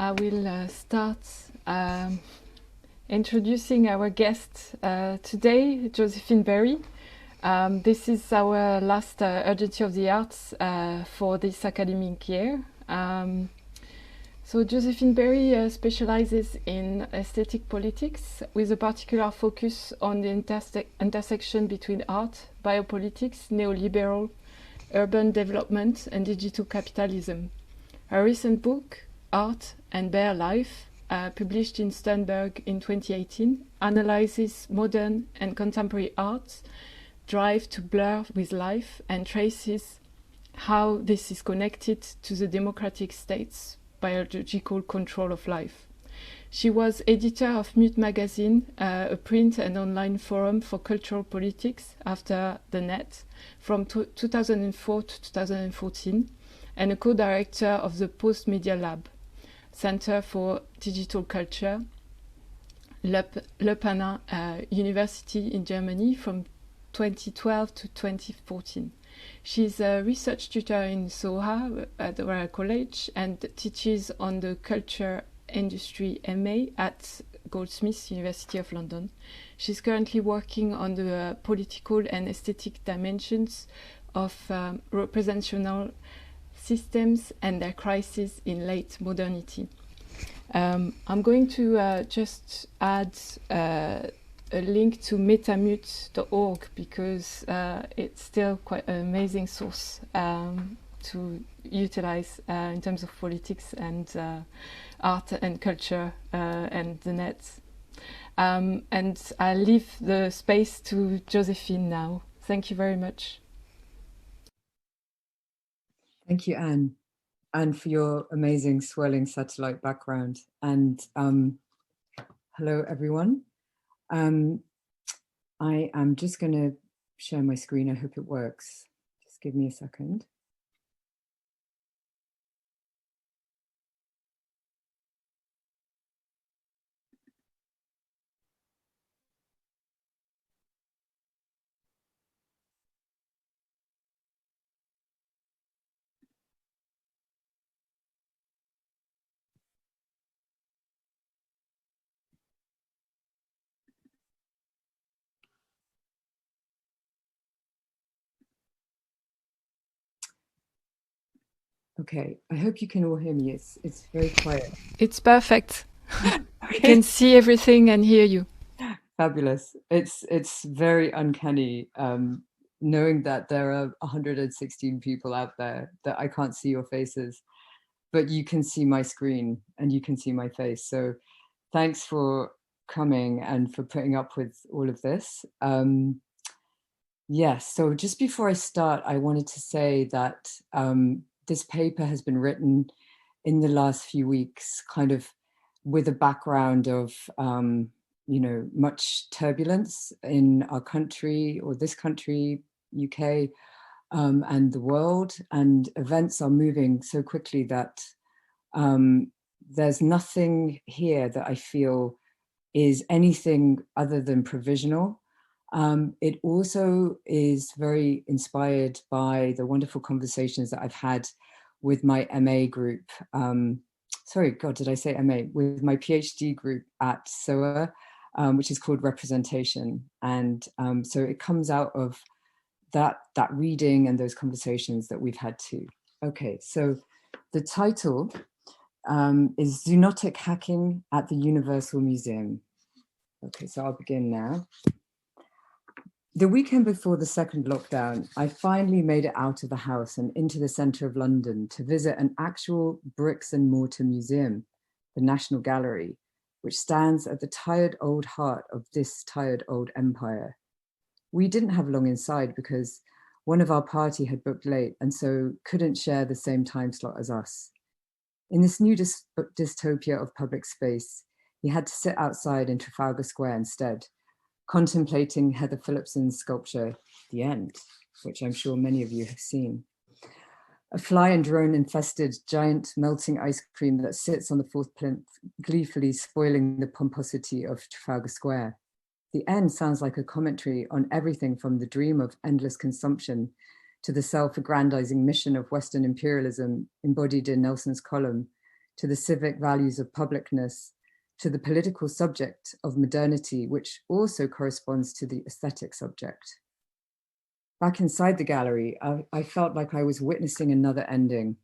I will start introducing our guest today, Josephine Berry. This is our last Urgency of the Arts for this academic year. So Josephine Berry specializes in aesthetic politics with a particular focus on the intersection between art, biopolitics, neoliberal, urban development and digital capitalism. Her recent book, Art and Bare Life, published in Sternberg in 2018, analyzes modern and contemporary art's drive to blur with life and traces how this is connected to the democratic state's biological control of life. She was editor of Mute magazine, a print and online forum for cultural politics after the net, from 2004 to 2014, and a co-director of the Post Media Lab, Center for Digital Culture, Leuphana University in Germany from 2012 to 2014. She's a research tutor in Soha at the Royal College and teaches on the culture industry MA at Goldsmiths, University of London. She's currently working on the political and aesthetic dimensions of representational systems and their crisis in late modernity. I'm going to just add a link to metamute.org because it's still quite an amazing source to utilize in terms of politics and art and culture and the net. And I'll leave the space to Josephine now. Thank you very much. Thank you, Anne, for your amazing swirling satellite background. And hello, everyone. I am just going to share my screen. I hope it works. Just give me a second. Okay, I hope you can all hear me. It's very quiet. It's perfect. We can see everything and hear you. Fabulous. It's very uncanny knowing that there are 116 people out there that I can't see your faces, but you can see my screen and you can see my face. So thanks for coming and for putting up with all of this. Yes, so just before I start, I wanted to say that this paper has been written in the last few weeks, kind of with a background of, much turbulence in our country or this country, UK, and the world. And events are moving so quickly that there's nothing here that I feel is anything other than provisional. It also is very inspired by the wonderful conversations that I've had with my MA group. Sorry, God, did I say MA? With my PhD group at SOA, which is called Representation. And so it comes out of that reading and those conversations that we've had too. Okay, so the title is Zoonotic Hacking at the Universal Museum. Okay, so I'll begin now. The weekend before the second lockdown, I finally made it out of the house and into the centre of London to visit an actual bricks and mortar museum, the National Gallery, which stands at the tired old heart of this tired old empire. We didn't have long inside because one of our party had booked late and so couldn't share the same time slot as us. In this new dystopia of public space, he had to sit outside in Trafalgar Square instead, contemplating Heather Phillipson's sculpture, The End, which I'm sure many of you have seen. A fly and drone infested giant melting ice cream that sits on the fourth plinth, gleefully spoiling the pomposity of Trafalgar Square. The End sounds like a commentary on everything from the dream of endless consumption to the self-aggrandizing mission of Western imperialism embodied in Nelson's column, to the civic values of publicness, to the political subject of modernity, which also corresponds to the aesthetic subject. Back inside the gallery, I felt like I was witnessing another ending,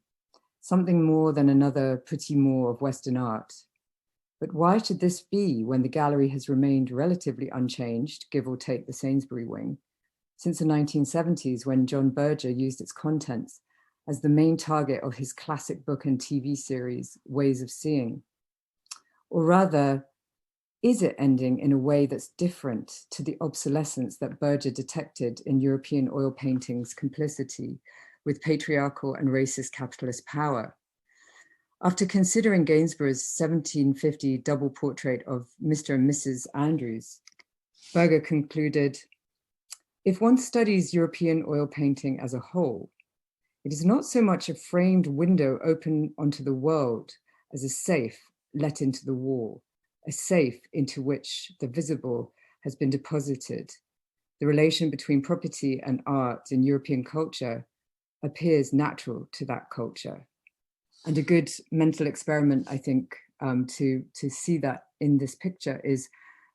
something more than another petit mot of Western art. But why should this be when the gallery has remained relatively unchanged, give or take the Sainsbury wing, since the 1970s when John Berger used its contents as the main target of his classic book and TV series, Ways of Seeing? Or rather, is it ending in a way that's different to the obsolescence that Berger detected in European oil paintings' complicity with patriarchal and racist capitalist power? After considering Gainsborough's 1750 double portrait of Mr. and Mrs. Andrews, Berger concluded, if one studies European oil painting as a whole, it is not so much a framed window open onto the world as a safe let into the wall, a safe into which the visible has been deposited. The relation between property and art in European culture appears natural to that culture. And a good mental experiment, I think, to see that in this picture is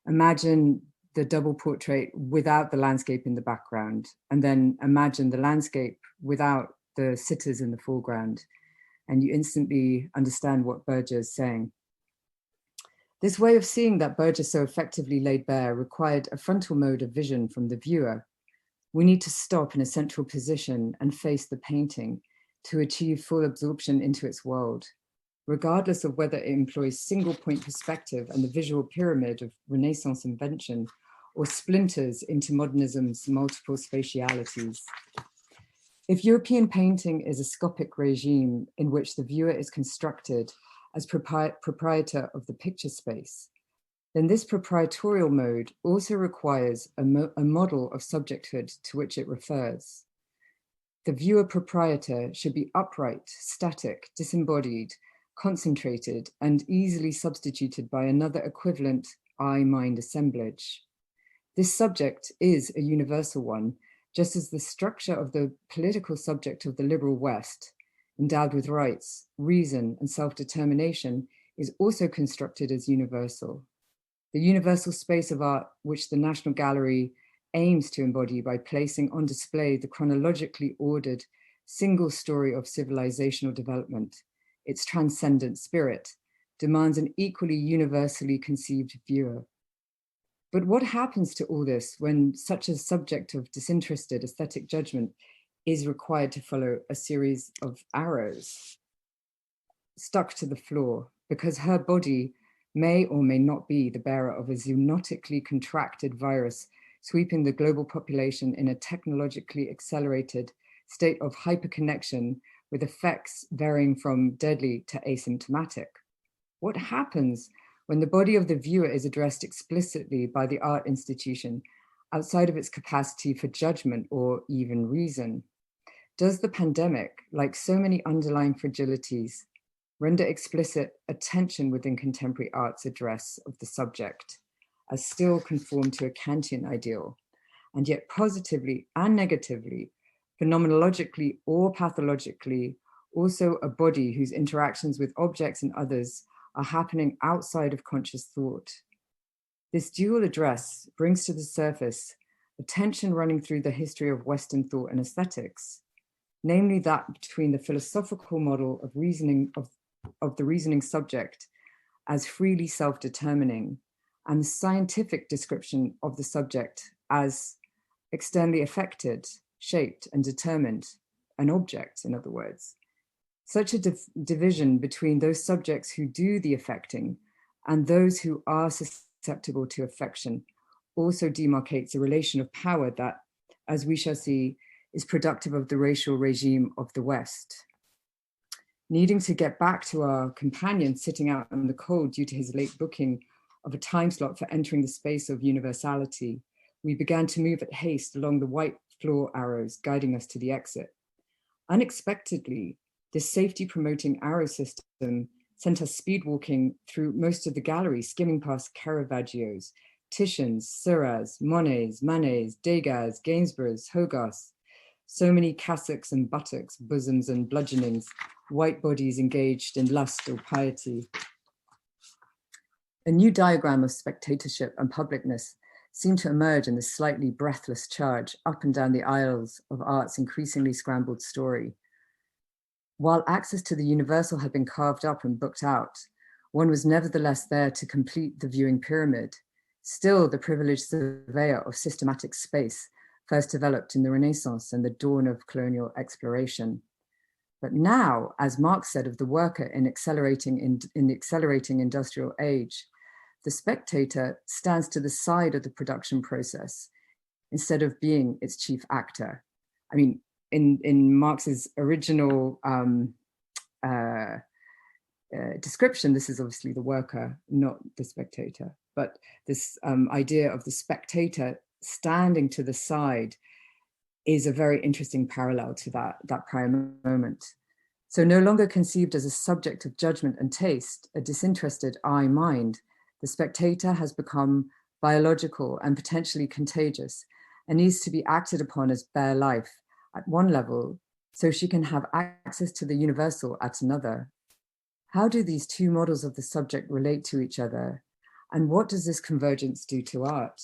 imagine the double portrait without the landscape in the background, and then imagine the landscape without the sitters in the foreground, and you instantly understand what Berger is saying. This way of seeing that Berger so effectively laid bare required a frontal mode of vision from the viewer. We need to stop in a central position and face the painting to achieve full absorption into its world, regardless of whether it employs single point perspective and the visual pyramid of Renaissance invention or splinters into modernism's multiple spatialities. If European painting is a scopic regime in which the viewer is constructed as proprietor of the picture space, then this proprietorial mode also requires a model of subjecthood to which it refers. The viewer proprietor should be upright, static, disembodied, concentrated, and easily substituted by another equivalent I-mind assemblage. This subject is a universal one, just as the structure of the political subject of the liberal West, endowed with rights, reason, and self-determination, is also constructed as universal. The universal space of art which the National Gallery aims to embody by placing on display the chronologically ordered single story of civilizational development, its transcendent spirit, demands an equally universally conceived viewer. But what happens to all this when such a subject of disinterested aesthetic judgment is required to follow a series of arrows stuck to the floor because her body may or may not be the bearer of a zoonotically contracted virus sweeping the global population in a technologically accelerated state of hyperconnection with effects varying from deadly to asymptomatic? What happens when the body of the viewer is addressed explicitly by the art institution outside of its capacity for judgment or even reason? Does the pandemic, like so many underlying fragilities, render explicit a tension within contemporary art's address of the subject as still conform to a Kantian ideal, and yet positively and negatively, phenomenologically or pathologically, also a body whose interactions with objects and others are happening outside of conscious thought? This dual address brings to the surface a tension running through the history of Western thought and aesthetics, namely that between the philosophical model of reasoning of the reasoning subject as freely self-determining and the scientific description of the subject as externally affected, shaped, and determined, an object, in other words. Such a division between those subjects who do the affecting and those who are susceptible to affection also demarcates a relation of power that, as we shall see, is productive of the racial regime of the West. Needing to get back to our companion sitting out in the cold due to his late booking of a time slot for entering the space of universality, we began to move at haste along the white floor arrows guiding us to the exit. Unexpectedly, this safety-promoting arrow system sent us speed-walking through most of the gallery, skimming past Caravaggios, Titians, Seuras, Monets, Manets, Degas, Gainsboroughs, Hogarths, So many cassocks and buttocks, bosoms and bludgeonings, white bodies engaged in lust or piety. A new diagram of spectatorship and publicness seemed to emerge in this slightly breathless charge up and down the aisles of art's increasingly scrambled story. While access to the universal had been carved up and booked out, one was nevertheless there to complete the viewing pyramid. Still, the privileged surveyor of systematic space first developed in the Renaissance and the dawn of colonial exploration. But now, as Marx said of the worker in the accelerating industrial age, the spectator stands to the side of the production process instead of being its chief actor. I mean, in Marx's original description, this is obviously the worker, not the spectator. But this idea of the spectator standing to the side is a very interesting parallel to that prior moment. So no longer conceived as a subject of judgment and taste, a disinterested I mind, the spectator has become biological and potentially contagious and needs to be acted upon as bare life at one level so she can have access to the universal at another. How do these two models of the subject relate to each other? And what does this convergence do to art?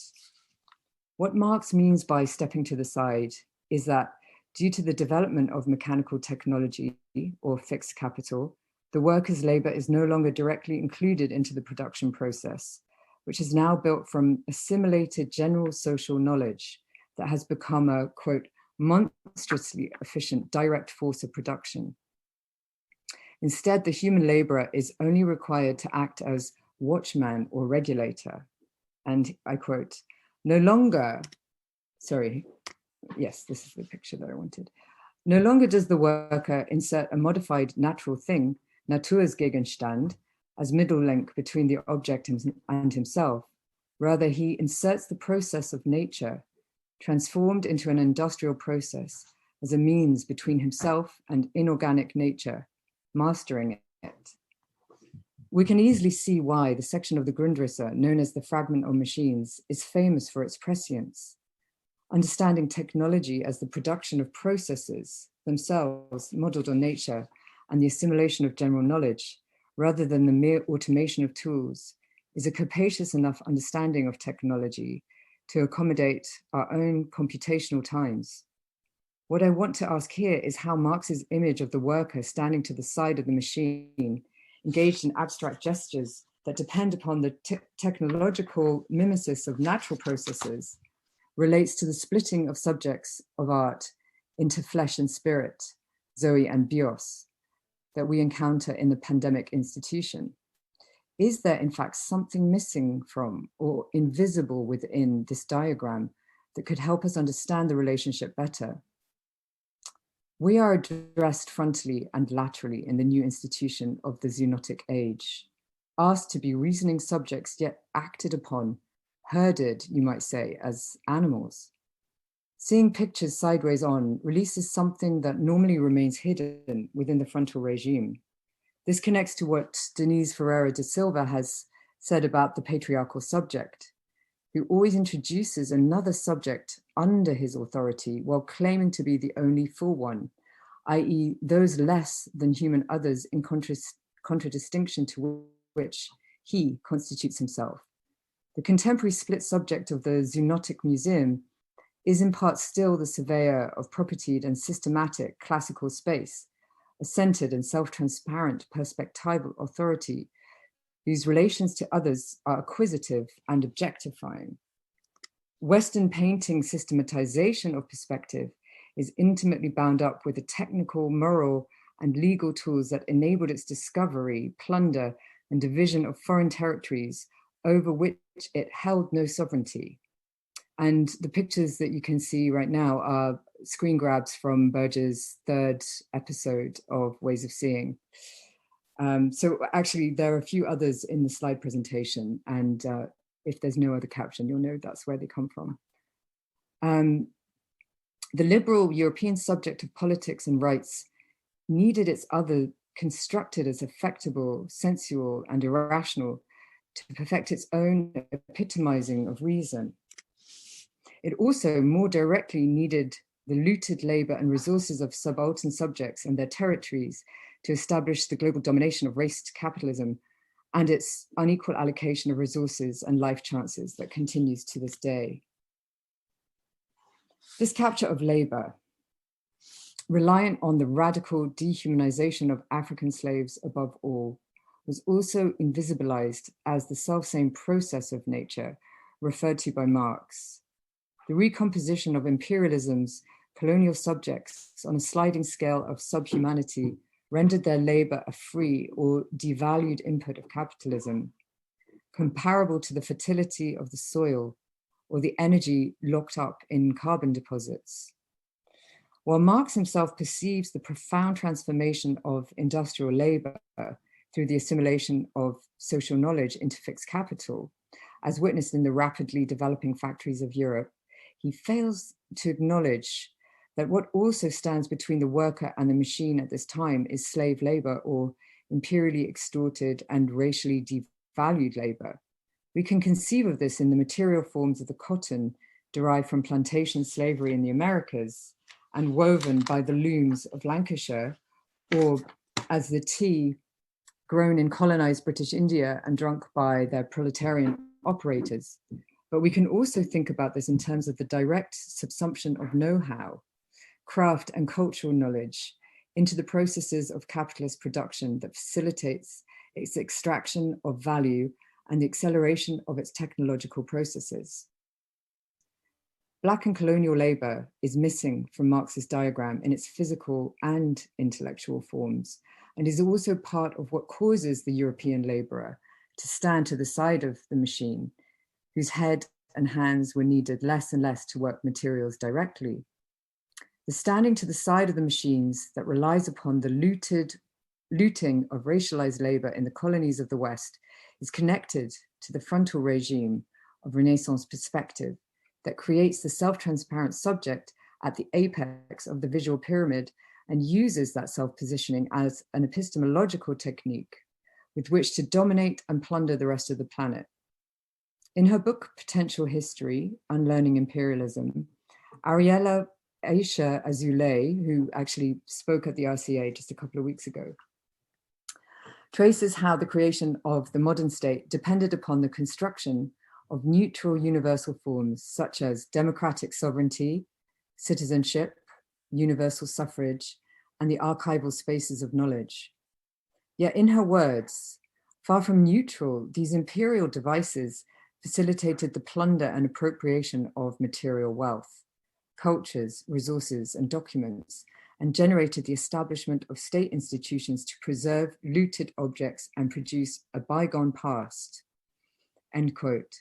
What Marx means by stepping to the side is that due to the development of mechanical technology or fixed capital, the worker's labor is no longer directly included into the production process, which is now built from assimilated general social knowledge that has become a, quote, monstrously efficient direct force of production. Instead, the human laborer is only required to act as watchman or regulator. And I quote, no longer, sorry, yes, this is the picture that I wanted. No longer does the worker insert a modified natural thing, Natursgegenstand, as middle link between the object and himself. Rather, he inserts the process of nature, transformed into an industrial process, as a means between himself and inorganic nature, mastering it. We can easily see why the section of the Grundrisse, known as the fragment on machines, is famous for its prescience. Understanding technology as the production of processes themselves modeled on nature and the assimilation of general knowledge, rather than the mere automation of tools, is a capacious enough understanding of technology to accommodate our own computational times. What I want to ask here is how Marx's image of the worker standing to the side of the machine, engaged in abstract gestures that depend upon the technological mimesis of natural processes, relates to the splitting of subjects of art into flesh and spirit, Zoe and Bios, that we encounter in the pandemic institution. Is there in fact something missing from or invisible within this diagram that could help us understand the relationship better? We are addressed frontally and laterally in the new institution of the zoonotic age, asked to be reasoning subjects yet acted upon, herded, you might say, as animals. Seeing pictures sideways on releases something that normally remains hidden within the frontal regime. This connects to what Denise Ferreira da Silva has said about the patriarchal subject, who always introduces another subject under his authority while claiming to be the only full one, i.e. those less than human others in contradistinction to which he constitutes himself. The contemporary split subject of the Zoonotic Museum is in part still the surveyor of propertied and systematic classical space, a centered and self-transparent perspectival authority whose relations to others are acquisitive and objectifying. Western painting systematization of perspective is intimately bound up with the technical, moral, and legal tools that enabled its discovery, plunder, and division of foreign territories over which it held no sovereignty. And the pictures that you can see right now are screen grabs from Berger's third episode of Ways of Seeing. So actually, there are a few others in the slide presentation, and if there's no other caption, you'll know that's where they come from. The liberal European subject of politics and rights needed its other constructed as affectable, sensual, and irrational to perfect its own epitomizing of reason. It also more directly needed the looted labor and resources of subaltern subjects and their territories to establish the global domination of race capitalism and its unequal allocation of resources and life chances that continues to this day. This capture of labor, reliant on the radical dehumanization of African slaves above all, was also invisibilized as the selfsame process of nature referred to by Marx. The recomposition of imperialism's colonial subjects on a sliding scale of subhumanity rendered their labor a free or devalued input of capitalism, comparable to the fertility of the soil or the energy locked up in carbon deposits. While Marx himself perceives the profound transformation of industrial labor through the assimilation of social knowledge into fixed capital, as witnessed in the rapidly developing factories of Europe, he fails to acknowledge that what also stands between the worker and the machine at this time is slave labor, or imperially extorted and racially devalued labor. We can conceive of this in the material forms of the cotton derived from plantation slavery in the Americas and woven by the looms of Lancashire, or as the tea grown in colonized British India and drunk by their proletarian operators. But we can also think about this in terms of the direct subsumption of know-how, craft and cultural knowledge into the processes of capitalist production that facilitates its extraction of value and the acceleration of its technological processes. Black and colonial labor is missing from Marx's diagram in its physical and intellectual forms, and is also part of what causes the European laborer to stand to the side of the machine, whose head and hands were needed less and less to work materials directly. The standing to the side of the machines that relies upon the looting of racialized labor in the colonies of the West is connected to the frontal regime of Renaissance perspective that creates the self-transparent subject at the apex of the visual pyramid and uses that self-positioning as an epistemological technique with which to dominate and plunder the rest of the planet. In her book, Potential History, Unlearning Imperialism, Ariella Aisha Azoulay, who actually spoke at the RCA just a couple of weeks ago, traces how the creation of the modern state depended upon the construction of neutral universal forms such as democratic sovereignty, citizenship, universal suffrage, and the archival spaces of knowledge. Yet in her words, far from neutral, these imperial devices facilitated the plunder and appropriation of material wealth, cultures, resources, and documents, and generated the establishment of state institutions to preserve looted objects and produce a bygone past, end quote.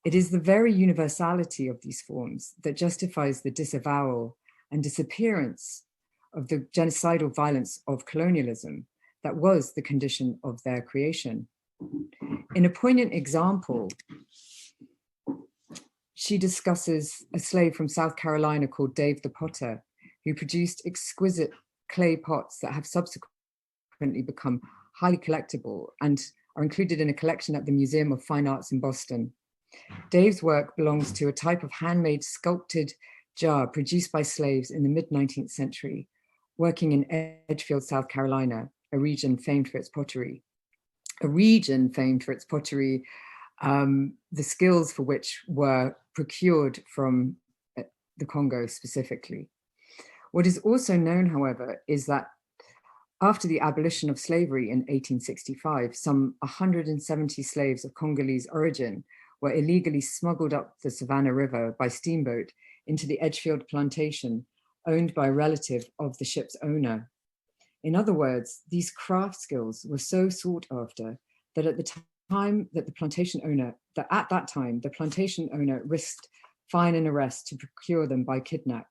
It is the very universality of these forms that justifies the disavowal and disappearance of the genocidal violence of colonialism that was the condition of their creation. In a poignant example, she discusses a slave from South Carolina called Dave the Potter, who produced exquisite clay pots that have subsequently become highly collectible and are included in a collection at the Museum of Fine Arts in Boston. Dave's work belongs to a type of handmade sculpted jar produced by slaves in the mid-19th century, working in Edgefield, South Carolina, a region famed for its pottery. The skills for which were procured from the Congo specifically. What is also known, however, is that after the abolition of slavery in 1865, some 170 slaves of Congolese origin were illegally smuggled up the Savannah River by steamboat into the Edgefield plantation, owned by a relative of the ship's owner. In other words, these craft skills were so sought after that at that time, the plantation owner risked fine and arrest to procure them by kidnap.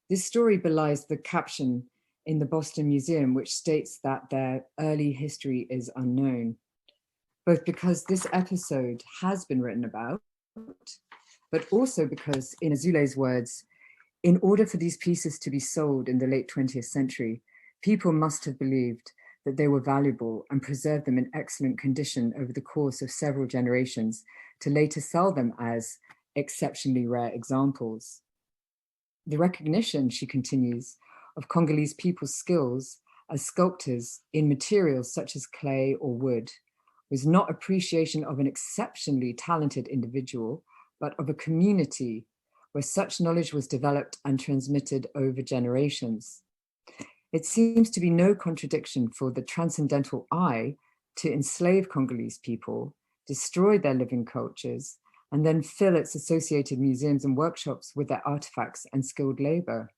This story belies the caption in the Boston Museum, which states that their early history is unknown, both because this episode has been written about, but also because, in Azoulay's words, in order for these pieces to be sold in the late 20th century, people must have believed that they were valuable and preserved them in excellent condition over the course of several generations to later sell them as exceptionally rare examples. The recognition, she continues, of Congolese people's skills as sculptors in materials such as clay or wood was not appreciation of an exceptionally talented individual, but of a community where such knowledge was developed and transmitted over generations. It seems to be no contradiction for the transcendental I to enslave Congolese people, destroy their living cultures, and then fill its associated museums and workshops with their artifacts and skilled labor.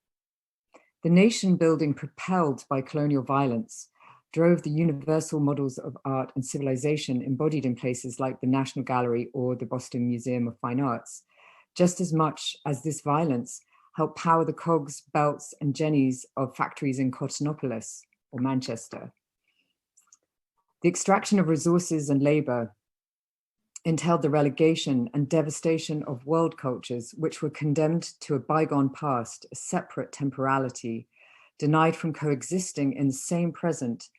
The nation building propelled by colonial violence drove the universal models of art and civilization embodied in places like the National Gallery or the Boston Museum of Fine Arts, just as much as this violence helped power the cogs, belts, and jennies of factories in Cottonopolis or Manchester. The extraction of resources and labor entailed the relegation and devastation of world cultures which were condemned to a bygone past, a separate temporality, denied from coexisting in the same present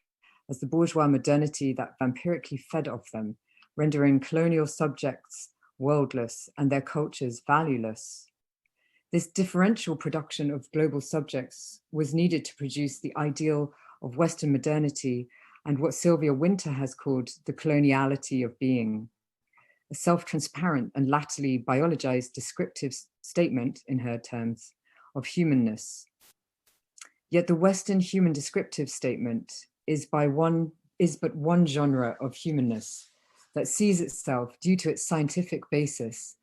as the bourgeois modernity that vampirically fed off them, rendering colonial subjects worldless and their cultures valueless. This differential production of global subjects was needed to produce the ideal of Western modernity and what Sylvia Wynter has called the coloniality of being, a self-transparent and latterly biologized descriptive statement, in her terms, of humanness. Yet the Western human descriptive statement is but one genre of humanness that sees itself, due to its scientific basis,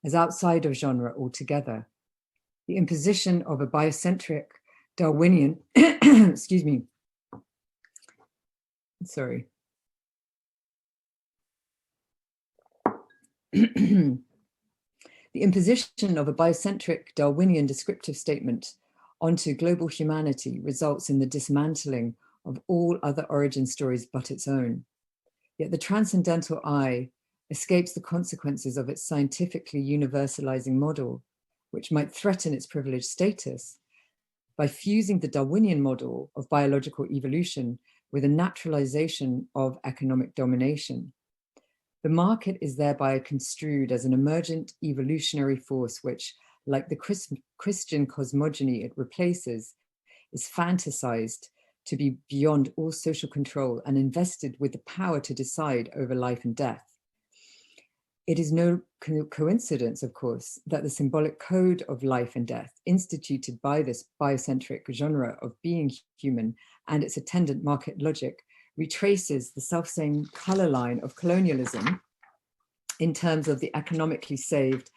as outside of genre altogether. The imposition of a biocentric Darwinian, excuse me, sorry. The imposition of a biocentric Darwinian descriptive statement onto global humanity results in the dismantling of all other origin stories but its own. Yet the transcendental I escapes the consequences of its scientifically universalizing model, which might threaten its privileged status, by fusing the Darwinian model of biological evolution with a naturalization of economic domination. The market is thereby construed as an emergent evolutionary force which, like the Christian cosmogony it replaces, is fantasized to be beyond all social control and invested with the power to decide over life and death. It is no coincidence, of course, that the symbolic code of life and death instituted by this biocentric genre of being human and its attendant market logic retraces the selfsame color line of colonialism in terms of the economically saved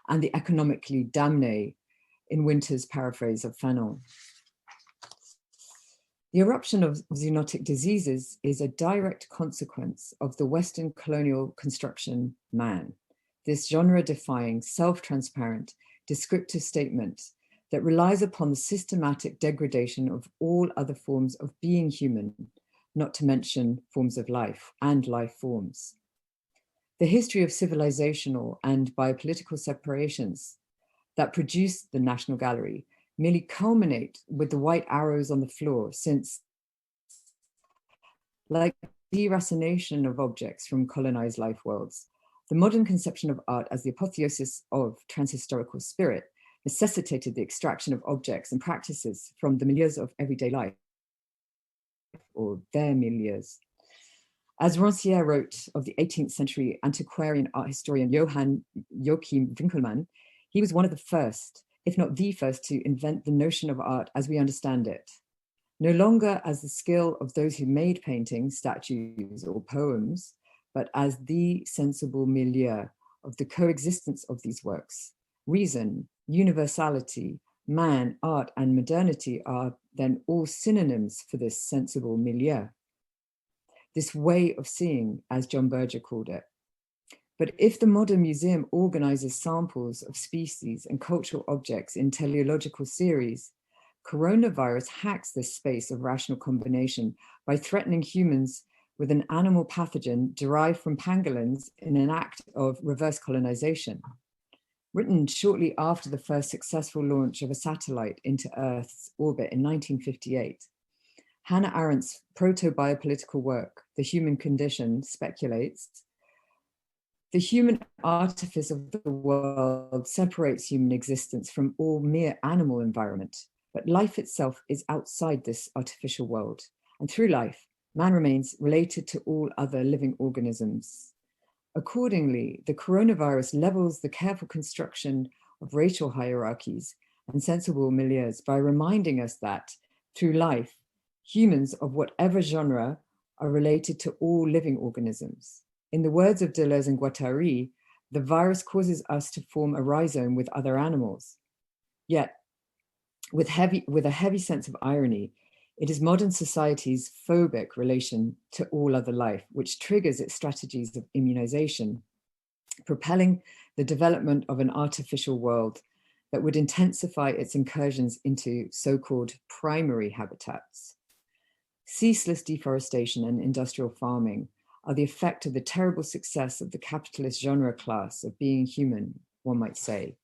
and the economically damné, in Wynter's paraphrase of Fanon. The eruption of zoonotic diseases is a direct consequence of the Western colonial construction man, this genre-defying, self-transparent, descriptive statement that relies upon the systematic degradation of all other forms of being human, not to mention forms of life and life forms. The history of civilizational and biopolitical separations that produced the National Gallery merely culminate with the white arrows on the floor, since, like deracination of objects from colonized life worlds, the modern conception of art as the apotheosis of transhistorical spirit necessitated the extraction of objects and practices from the milieus of everyday life, or their milieus. As Rancière wrote of the 18th century antiquarian art historian Joachim Winkelmann, he was one of the first, if not the first, to invent the notion of art as we understand it, no longer as the skill of those who made paintings, statues, or poems, but as the sensible milieu of the coexistence of these works. Reason, universality, man, art, and modernity are then all synonyms for this sensible milieu, this way of seeing, as John Berger called it. But if the modern museum organizes samples of species and cultural objects in teleological series, coronavirus hacks this space of rational combination by threatening humans with an animal pathogen derived from pangolins in an act of reverse colonization. Written shortly after the first successful launch of a satellite into Earth's orbit in 1958, Hannah Arendt's proto-biopolitical work, The Human Condition, speculates The human artifice of the world separates human existence from all mere animal environment, but life itself is outside this artificial world. And through life, man remains related to all other living organisms. Accordingly, the coronavirus levels the careful construction of racial hierarchies and sensible milieus by reminding us that, through life, humans of whatever genre are related to all living organisms. In the words of Deleuze and Guattari, the virus causes us to form a rhizome with other animals. Yet, with a heavy sense of irony, it is modern society's phobic relation to all other life, which triggers its strategies of immunization, propelling the development of an artificial world that would intensify its incursions into so-called primary habitats. Ceaseless deforestation and industrial farming are the effect of the terrible success of the capitalist genre class of being human, one might say.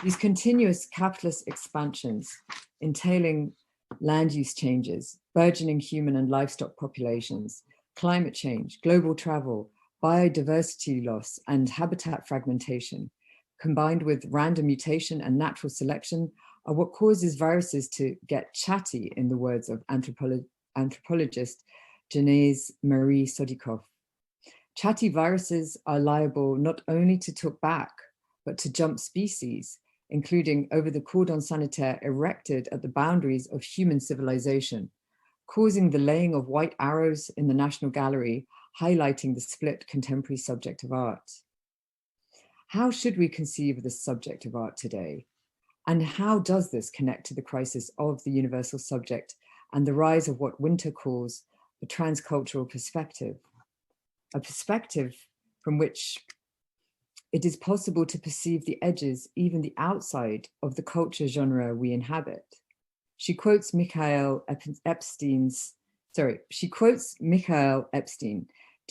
These continuous capitalist expansions, entailing land use changes, burgeoning human and livestock populations, climate change, global travel, biodiversity loss, and habitat fragmentation, combined with random mutation and natural selection, are what causes viruses to get chatty, in the words of anthropologist Genèse Marie Sodikoff. Chatty viruses are liable not only to talk back, but to jump species, including over the cordon sanitaire erected at the boundaries of human civilization, causing the laying of white arrows in the National Gallery, highlighting the split contemporary subject of art. How should we conceive of the subject of art today? And how does this connect to the crisis of the universal subject and the rise of what Winter calls the transcultural perspective, a perspective from which it is possible to perceive the edges, even the outside, of the culture genre we inhabit. She quotes Michael Epstein to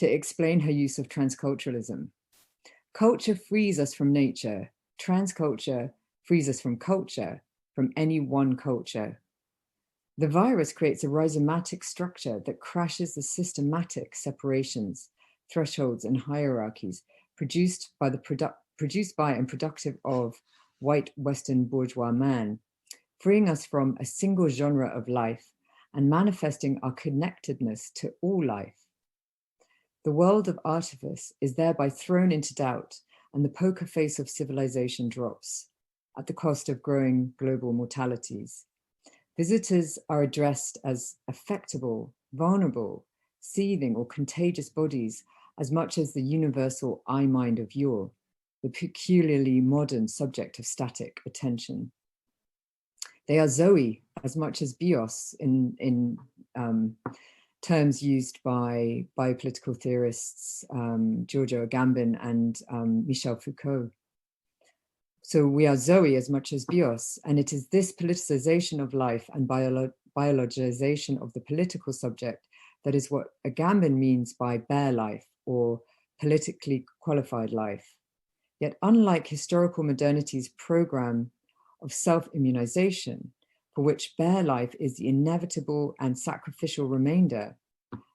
explain her use of transculturalism. Culture frees us from nature. Transculture frees us from culture, from any one culture. The virus creates a rhizomatic structure that crashes the systematic separations, thresholds, and hierarchies produced by and productive of white Western bourgeois man, freeing us from a single genre of life and manifesting our connectedness to all life. The world of artifice is thereby thrown into doubt, and the poker face of civilization drops at the cost of growing global mortalities. Visitors are addressed as affectable, vulnerable, seething, or contagious bodies as much as the universal I-mind of yore, the peculiarly modern subject of static attention. They are Zoe as much as bios in terms used by biopolitical theorists Giorgio Agamben and Michel Foucault. So we are Zoe as much as bios, and it is this politicization of life and biologization of the political subject that is what Agamben means by bare life or politically qualified life. Yet unlike historical modernity's program of self-immunization, for which bare life is the inevitable and sacrificial remainder,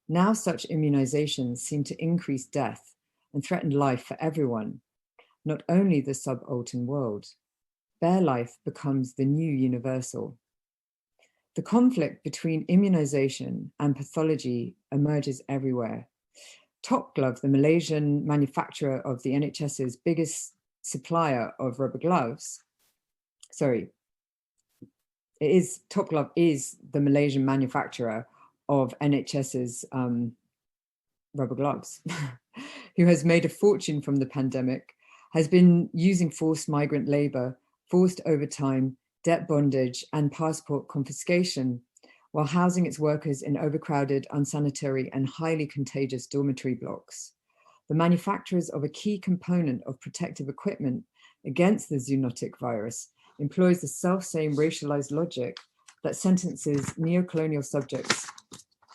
now such immunizations seem to increase death and threaten life for everyone, not only the subaltern world. Bare life becomes the new universal. The conflict between immunization and pathology emerges everywhere. Top Glove, the Malaysian manufacturer of the NHS's biggest supplier of rubber gloves, Top Glove is the Malaysian manufacturer of NHS's rubber gloves, who has made a fortune from the pandemic, has been using forced migrant labor, forced overtime, debt bondage, and passport confiscation, while housing its workers in overcrowded, unsanitary, and highly contagious dormitory blocks. The manufacturers of a key component of protective equipment against the zoonotic virus employs the self-same racialized logic that sentences neocolonial subjects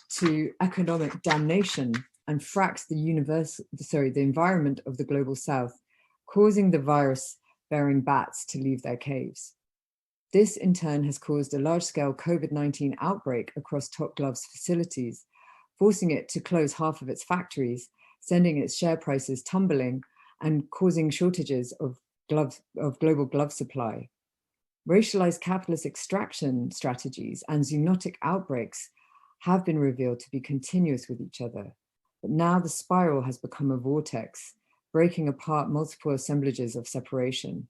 to economic damnation and fracks the environment of the global south, causing the virus-bearing bats to leave their caves. This in turn has caused a large-scale COVID-19 outbreak across Top Glove's facilities, forcing it to close half of its factories, sending its share prices tumbling and causing shortages of global glove supply. Racialized capitalist extraction strategies and zoonotic outbreaks have been revealed to be continuous with each other. But now the spiral has become a vortex, breaking apart multiple assemblages of separation.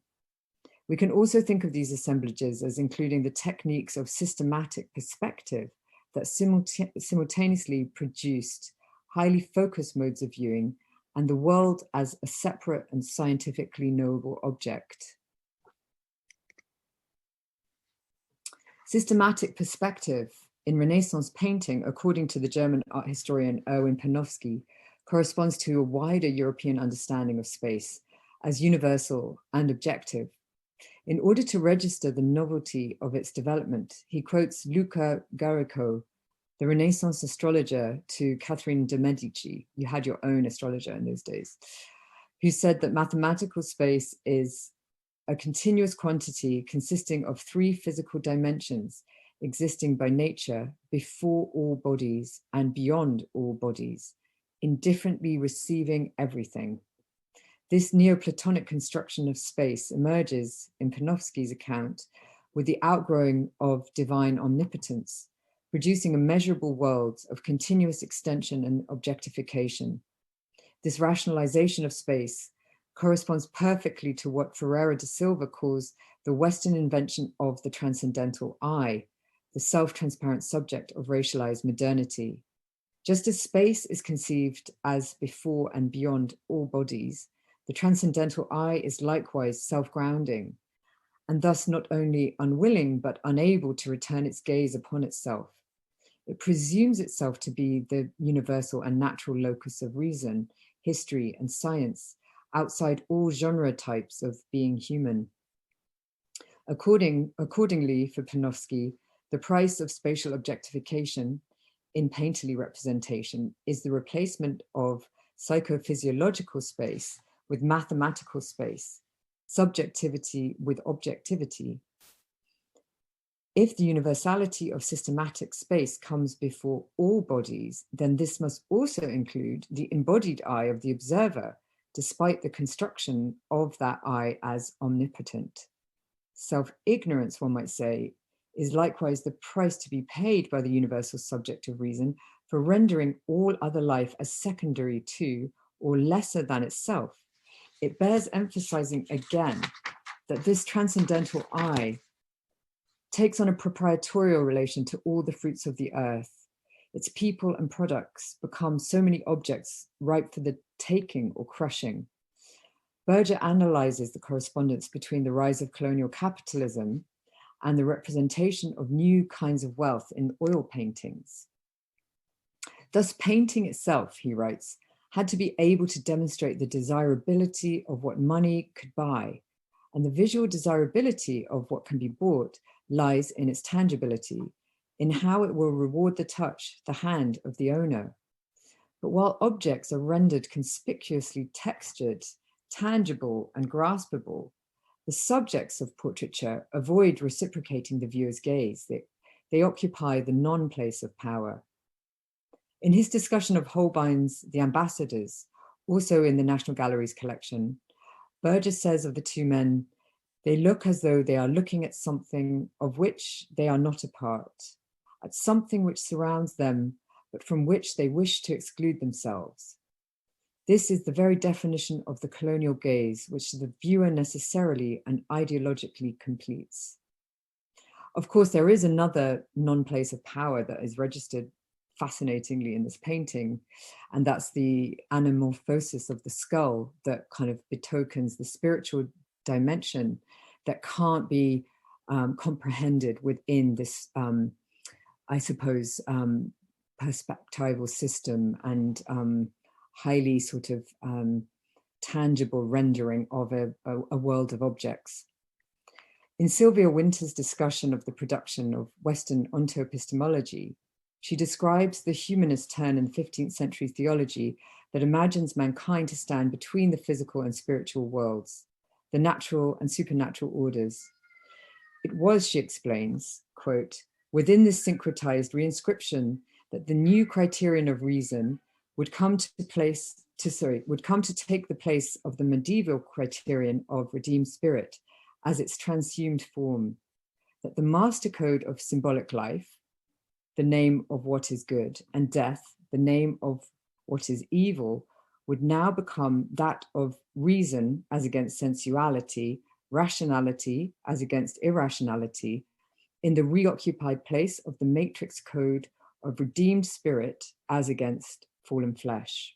We can also think of these assemblages as including the techniques of systematic perspective that simultaneously produced highly focused modes of viewing and the world as a separate and scientifically knowable object. Systematic perspective in Renaissance painting, according to the German art historian Erwin Panofsky, corresponds to a wider European understanding of space as universal and objective. In order to register the novelty of its development, he quotes Luca Garrico, the Renaissance astrologer to Catherine de' Medici. You had your own astrologer in those days, who said that mathematical space is a continuous quantity consisting of three physical dimensions existing by nature before all bodies and beyond all bodies, indifferently receiving everything. This Neoplatonic construction of space emerges in Panofsky's account with the outgrowing of divine omnipotence, producing immeasurable worlds of continuous extension and objectification. This rationalization of space corresponds perfectly to what Ferreira da Silva calls the Western invention of the transcendental I, the self-transparent subject of racialized modernity. Just as space is conceived as before and beyond all bodies, the transcendental I is likewise self-grounding, and thus not only unwilling, but unable to return its gaze upon itself. It presumes itself to be the universal and natural locus of reason, history, and science, outside all genre types of being human. Accordingly, for Panofsky, the price of spatial objectification in painterly representation is the replacement of psychophysiological space with mathematical space, subjectivity with objectivity. If the universality of systematic space comes before all bodies, then this must also include the embodied I of the observer, despite the construction of that I as omnipotent. Self-ignorance, one might say, is likewise the price to be paid by the universal subject of reason for rendering all other life as secondary to or lesser than itself. It bears emphasizing again that this transcendental I takes on a proprietorial relation to all the fruits of the earth. Its people and products become so many objects ripe for the taking or crushing. Berger analyzes the correspondence between the rise of colonial capitalism and the representation of new kinds of wealth in oil paintings. Thus, painting itself, he writes, had to be able to demonstrate the desirability of what money could buy, and the visual desirability of what can be bought lies in its tangibility, in how it will reward the touch, the hand of the owner. But while objects are rendered conspicuously textured, tangible, and graspable, the subjects of portraiture avoid reciprocating the viewer's gaze. They occupy the non-place of power. In his discussion of Holbein's The Ambassadors, also in the National Gallery's collection, Berger says of the two men, they look as though they are looking at something of which they are not a part, at something which surrounds them, but from which they wish to exclude themselves. This is the very definition of the colonial gaze, which the viewer necessarily and ideologically completes. Of course, there is another non-place of power that is registered fascinatingly in this painting, and that's the anamorphosis of the skull that kind of betokens the spiritual dimension that can't be comprehended within this, I suppose, perspectival system and highly sort of tangible rendering of a world of objects. In Sylvia Wynter's discussion of the production of Western ontoepistemology, she describes the humanist turn in 15th century theology that imagines mankind to stand between the physical and spiritual worlds, the natural and supernatural orders. It was, she explains, quote, within this syncretized reinscription that the new criterion of reason would come to would come to take the place of the medieval criterion of redeemed spirit as its transhumed form, that the master code of symbolic life, the name of what is good, and death, the name of what is evil, would now become that of reason as against sensuality, rationality as against irrationality, in the reoccupied place of the matrix code of redeemed spirit as against fallen flesh.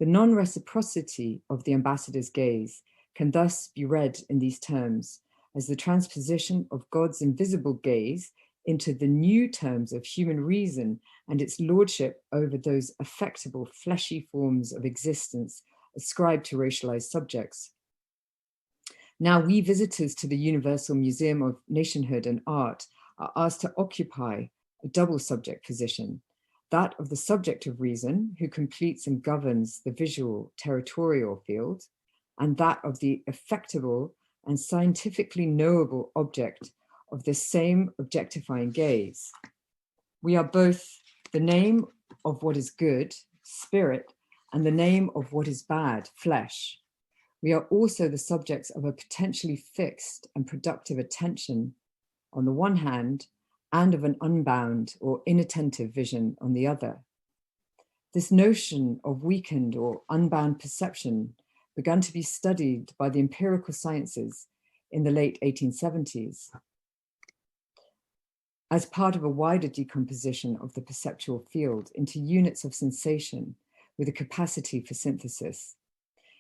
The non-reciprocity of the ambassador's gaze can thus be read in these terms as the transposition of God's invisible gaze into the new terms of human reason and its lordship over those affectable fleshy forms of existence ascribed to racialized subjects. Now we visitors to the Universal Museum of Nationhood and Art are asked to occupy a double subject position, that of the subject of reason, who completes and governs the visual territorial field, and that of the effectable and scientifically knowable object of the same objectifying gaze. We are both the name of what is good, spirit, and the name of what is bad, flesh. We are also the subjects of a potentially fixed and productive attention on the one hand, and of an unbound or inattentive vision on the other. This notion of weakened or unbound perception began to be studied by the empirical sciences in the late 1870s as part of a wider decomposition of the perceptual field into units of sensation with a capacity for synthesis.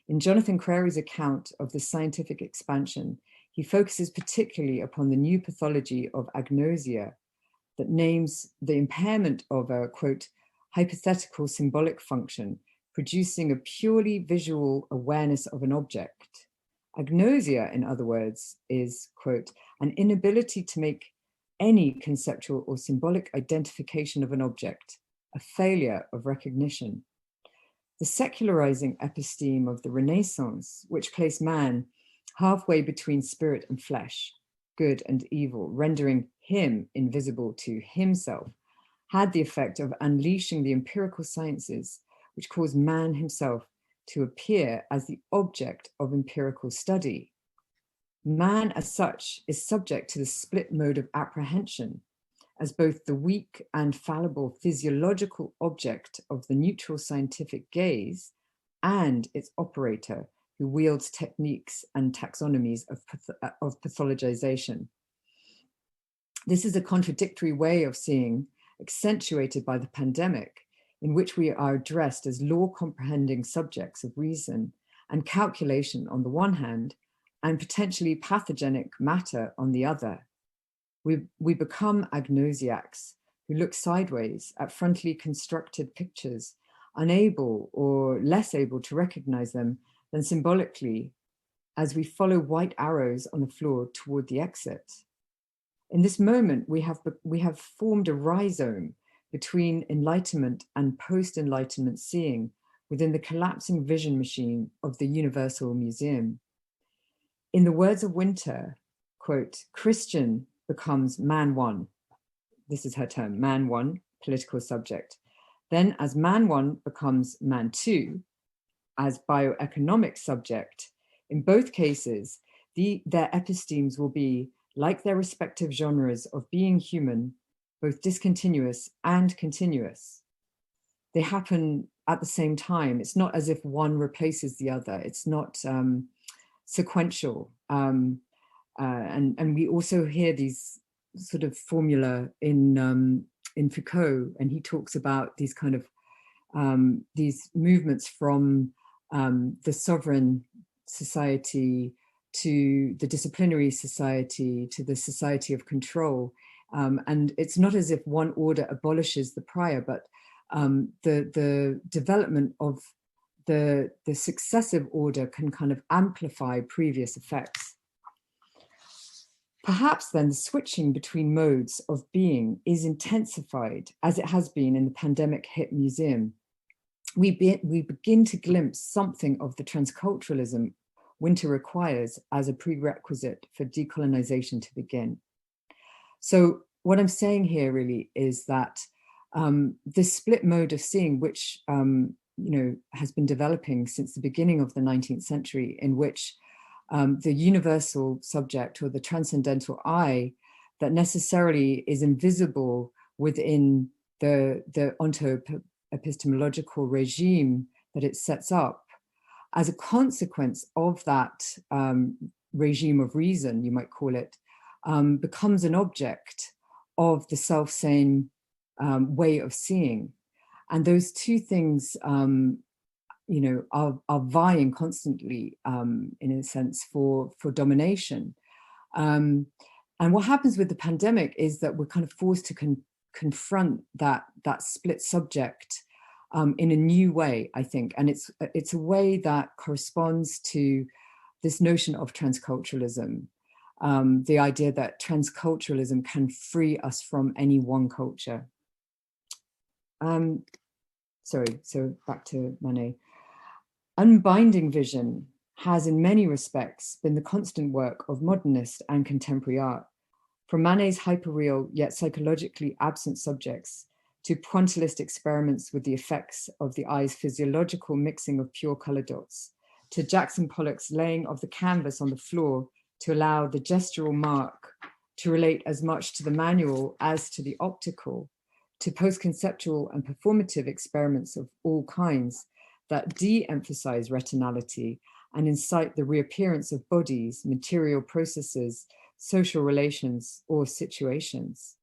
In Jonathan Crary's account of the scientific expansion, he focuses particularly upon the new pathology of agnosia that names the impairment of a, quote, hypothetical symbolic function, producing a purely visual awareness of an object. Agnosia, in other words, is, quote, an inability to make any conceptual or symbolic identification of an object, a failure of recognition. The secularizing episteme of the Renaissance, which placed man halfway between spirit and flesh, good and evil, rendering him invisible to himself, had the effect of unleashing the empirical sciences, which caused man himself to appear as the object of empirical study. Man as such is subject to the split mode of apprehension as both the weak and fallible physiological object of the neutral scientific gaze and its operator who wields techniques and taxonomies of pathologization. This is a contradictory way of seeing, accentuated by the pandemic, in which we are addressed as law-comprehending subjects of reason and calculation on the one hand, and potentially pathogenic matter on the other. We become agnosiacs who look sideways at frontally constructed pictures, unable or less able to recognize them than symbolically as we follow white arrows on the floor toward the exit. In this moment, we have formed a rhizome between enlightenment and post-enlightenment seeing within the collapsing vision machine of the Universal Museum. In the words of Winter, quote, Christian becomes man one. This is her term, man one, political subject. Then as man one becomes man two, as bioeconomic subject, in both cases, their epistemes will be, like their respective genres of being human, both discontinuous and continuous. They happen at the same time. It's not as if one replaces the other. It's not sequential. And we also hear these sort of formula in Foucault, and he talks about these kind of these movements from the sovereign society to the disciplinary society to the society of control. And it's not as if one order abolishes the prior, but the development of the successive order can kind of amplify previous effects. Perhaps then the switching between modes of being is intensified as it has been in the pandemic hit museum. We begin to glimpse something of the transculturalism Winter requires as a prerequisite for decolonization to begin. So what I'm saying here really is that this split mode of seeing, which has been developing since the beginning of the 19th century, in which the universal subject or the transcendental I that necessarily is invisible within the onto-epistemological regime that it sets up, as a consequence of that regime of reason, you might call it, becomes an object of the self-same way of seeing. And those two things, are vying constantly, in a sense, for domination. And what happens with the pandemic is that we're kind of forced to confront that split subject in a new way, I think. And it's a way that corresponds to this notion of transculturalism, the idea that transculturalism can free us from any one culture. So back to Manet. Unbinding vision has in many respects been the constant work of modernist and contemporary art, from Manet's hyperreal yet psychologically absent subjects to pointillist experiments with the effects of the eye's physiological mixing of pure color dots, to Jackson Pollock's laying of the canvas on the floor to allow the gestural mark to relate as much to the manual as to the optical, to post-conceptual and performative experiments of all kinds that de-emphasize retinality and incite the reappearance of bodies, material processes, social relations, or situations.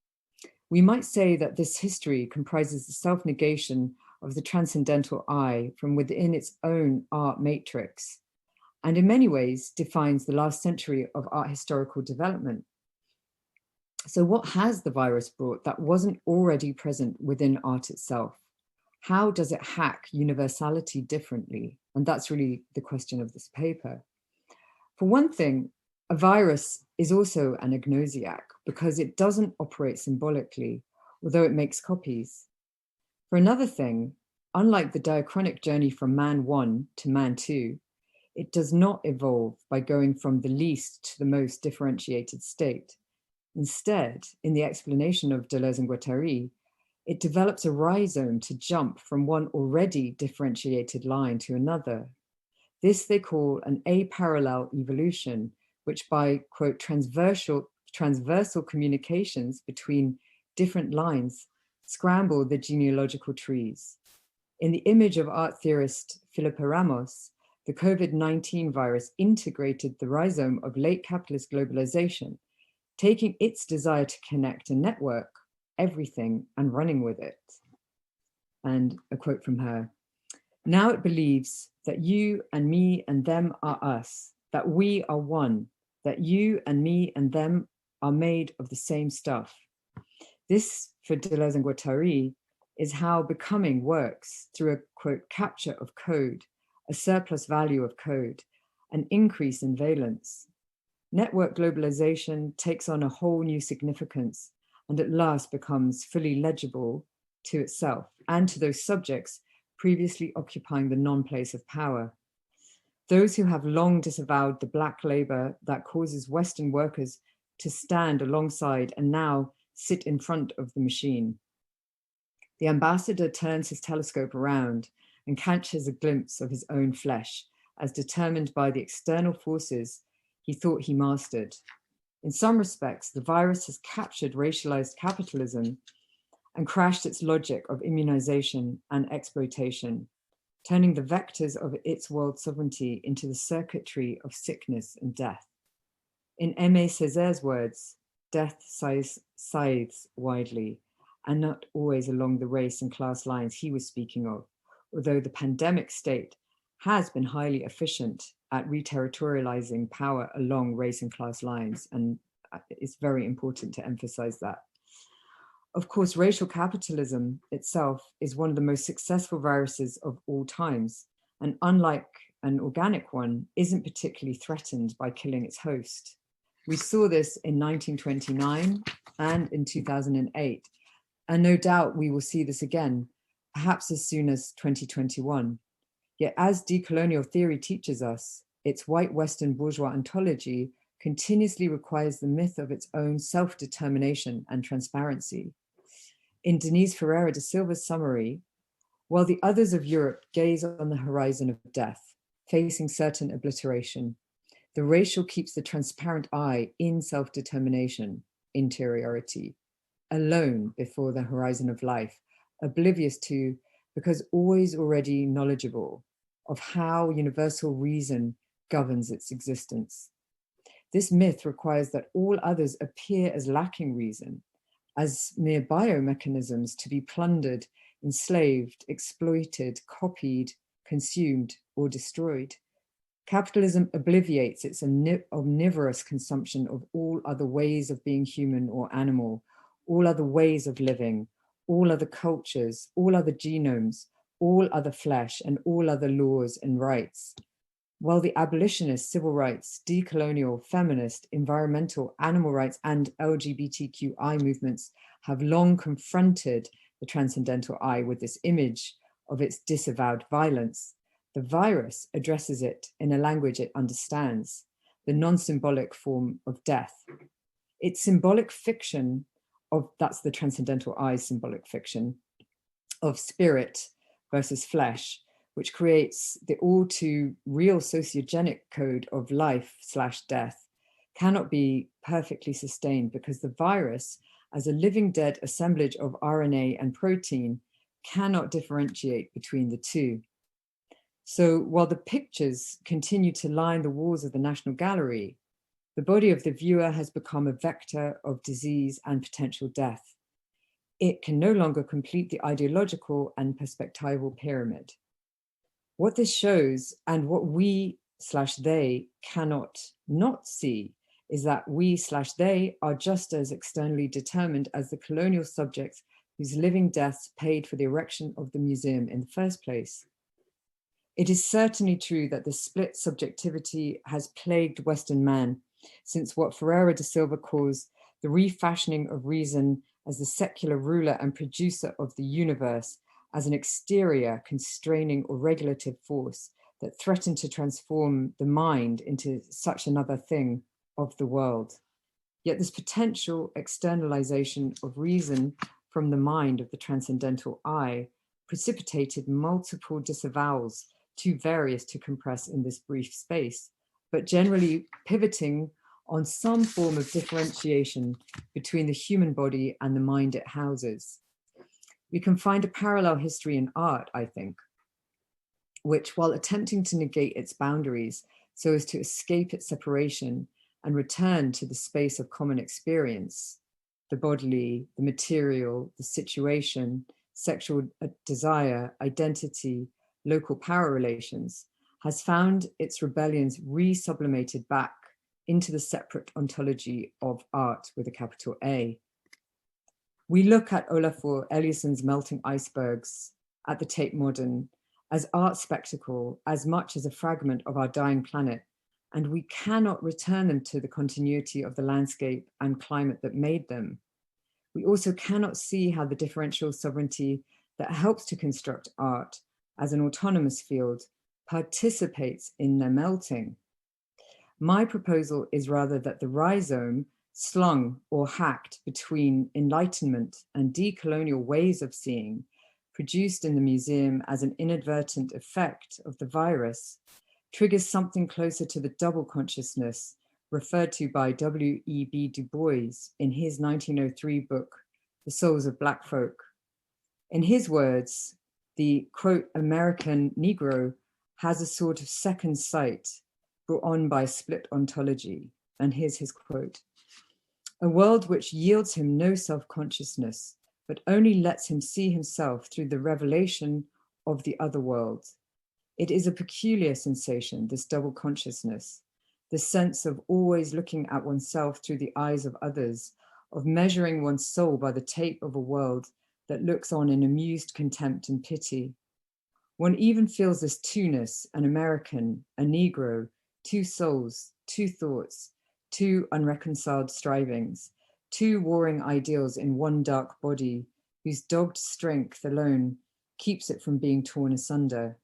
We might say that this history comprises the self-negation of the transcendental I from within its own art matrix, and in many ways defines the last century of art historical development. So what has the virus brought that wasn't already present within art itself? How does it hack universality differently? And that's really the question of this paper. For one thing, a virus is also an agnosiac because it doesn't operate symbolically, although it makes copies. For another thing, unlike the diachronic journey from man 1 to man 2, it does not evolve by going from the least to the most differentiated state. Instead, in the explanation of Deleuze and Guattari, it develops a rhizome to jump from one already differentiated line to another. This they call an aparallel evolution, which by, quote, transversal communications between different lines scramble the genealogical trees. In the image of art theorist Felipe Ramos, the COVID-19 virus integrated the rhizome of late capitalist globalization, taking its desire to connect and network everything and running with it. And a quote from her: "Now it believes that you and me and them are us, that we are one, that you and me and them are made of the same stuff." This, for Deleuze and Guattari, is how becoming works through a, quote, capture of code, a surplus value of code, an increase in valence. Network globalization takes on a whole new significance and at last becomes fully legible to itself and to those subjects previously occupying the non-place of power. Those who have long disavowed the black labor that causes Western workers to stand alongside and now sit in front of the machine. The ambassador turns his telescope around and catches a glimpse of his own flesh as determined by the external forces he thought he mastered. In some respects, the virus has captured racialized capitalism and crashed its logic of immunization and exploitation, turning the vectors of its world sovereignty into the circuitry of sickness and death. In Aimé Césaire's words, death scythes widely, and not always along the race and class lines he was speaking of, although the pandemic state has been highly efficient at reterritorializing power along race and class lines, and it's very important to emphasize that. Of course, racial capitalism itself is one of the most successful viruses of all times, and unlike an organic one, isn't particularly threatened by killing its host. We saw this in 1929 and in 2008, and no doubt we will see this again, perhaps as soon as 2021. Yet as decolonial theory teaches us, its white Western bourgeois ontology continuously requires the myth of its own self-determination and transparency. In Denise Ferreira da Silva's summary, while the others of Europe gaze on the horizon of death, facing certain obliteration. The racial keeps the transparent eye in self-determination, interiority, alone before the horizon of life, oblivious to, because always already knowledgeable of how universal reason governs its existence. This myth requires that all others appear as lacking reason, as mere biomechanisms to be plundered, enslaved, exploited, copied, consumed, or destroyed. Capitalism obliviates its omnivorous consumption of all other ways of being human or animal, all other ways of living, all other cultures, all other genomes, all other flesh, and all other laws and rights. While the abolitionist, civil rights, decolonial, feminist, environmental, animal rights, and LGBTQI movements have long confronted the transcendental I with this image of its disavowed violence, the virus addresses it in a language it understands, the non-symbolic form of death. Its symbolic fiction that's the transcendental I's symbolic fiction, of spirit versus flesh, which creates the all too real sociogenic code of life/death, cannot be perfectly sustained because the virus, as a living dead assemblage of RNA and protein, cannot differentiate between the two. So while the pictures continue to line the walls of the National Gallery, the body of the viewer has become a vector of disease and potential death. It can no longer complete the ideological and perspectival pyramid. What this shows, and what we/they cannot not see, is that we/they are just as externally determined as the colonial subjects whose living deaths paid for the erection of the museum in the first place. It is certainly true that the split subjectivity has plagued Western man since what Ferreira da Silva calls the refashioning of reason as the secular ruler and producer of the universe, as an exterior, constraining or regulative force that threatened to transform the mind into such another thing of the world. Yet this potential externalization of reason from the mind of the transcendental I precipitated multiple disavowals, too various to compress in this brief space, but generally pivoting on some form of differentiation between the human body and the mind it houses. We can find a parallel history in art, I think, which, while attempting to negate its boundaries so as to escape its separation and return to the space of common experience, the bodily, the material, the situation, sexual desire, identity, local power relations, has found its rebellions re-sublimated back into the separate ontology of art with a capital A. We look at Olafur Eliasson's Melting Icebergs at the Tate Modern as art spectacle as much as a fragment of our dying planet, and we cannot return them to the continuity of the landscape and climate that made them. We also cannot see how the differential sovereignty that helps to construct art as an autonomous field participates in their melting. My proposal is rather that the rhizome, slung or hacked between Enlightenment and decolonial ways of seeing, produced in the museum as an inadvertent effect of the virus, triggers something closer to the double consciousness referred to by W.E.B. Du Bois in his 1903 book, The Souls of Black Folk. In his words, the, quote, American Negro has a sort of second sight brought on by split ontology. And here's his quote: a world which yields him no self-consciousness, but only lets him see himself through the revelation of the other world. It is a peculiar sensation, this double consciousness, the sense of always looking at oneself through the eyes of others, of measuring one's soul by the tape of a world that looks on in amused contempt and pity. One even feels this two-ness, an American, a Negro, two souls, two thoughts, two unreconciled strivings, two warring ideals in one dark body whose dogged strength alone keeps it from being torn asunder.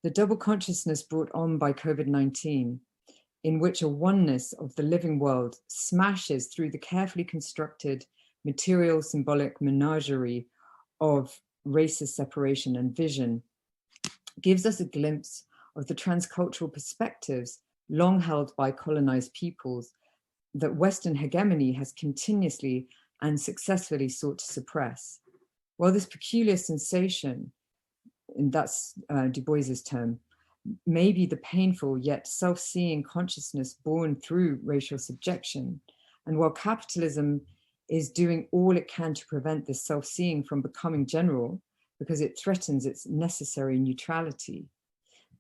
The double consciousness brought on by COVID-19, in which a oneness of the living world smashes through the carefully constructed material symbolic menagerie of racist separation and vision, gives us a glimpse of the transcultural perspectives long held by colonized peoples that Western hegemony has continuously and successfully sought to suppress. While this peculiar sensation, and that's Du Bois's term, may be the painful yet self-seeing consciousness born through racial subjection, and while capitalism is doing all it can to prevent this self-seeing from becoming general because it threatens its necessary neutrality,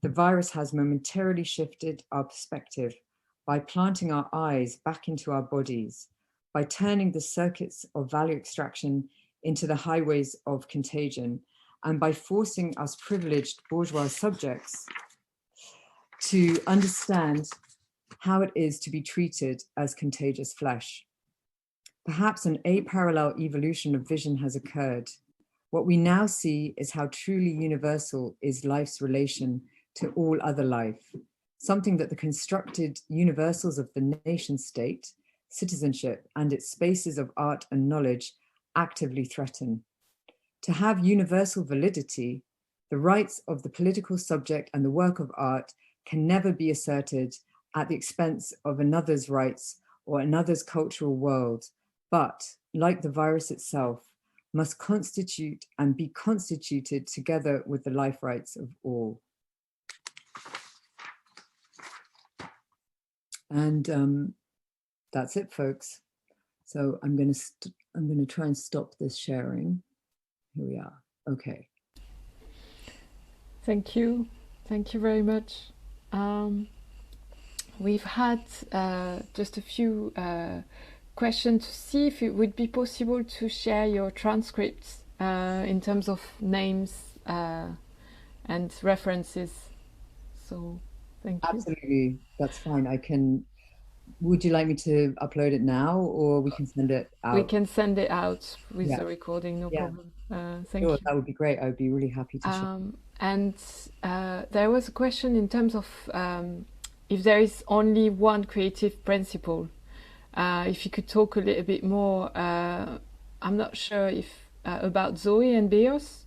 the virus has momentarily shifted our perspective by planting our eyes back into our bodies, by turning the circuits of value extraction into the highways of contagion, and by forcing us privileged bourgeois subjects to understand how it is to be treated as contagious flesh. Perhaps an aparallel evolution of vision has occurred. What we now see is how truly universal is life's relation to all other life, something that the constructed universals of the nation state, citizenship, and its spaces of art and knowledge actively threaten. To have universal validity, the rights of the political subject and the work of art can never be asserted at the expense of another's rights or another's cultural world, but, like the virus itself, must constitute and be constituted together with the life rights of all. And that's it, folks. So I'm going to try and stop this sharing. Here we are. Okay. Thank you very much. We've had just a few questions to see if it would be possible to share your transcripts in terms of names and references. So thank you. Absolutely, that's fine. I can. Would you like me to upload it now, or we can send it out? We can send it out with the recording, no problem. Thank you. That would be great. I would be really happy to share. And there was a question in terms of if there is only one creative principle. If you could talk a little bit more, I'm not sure if about Zoe and Bios,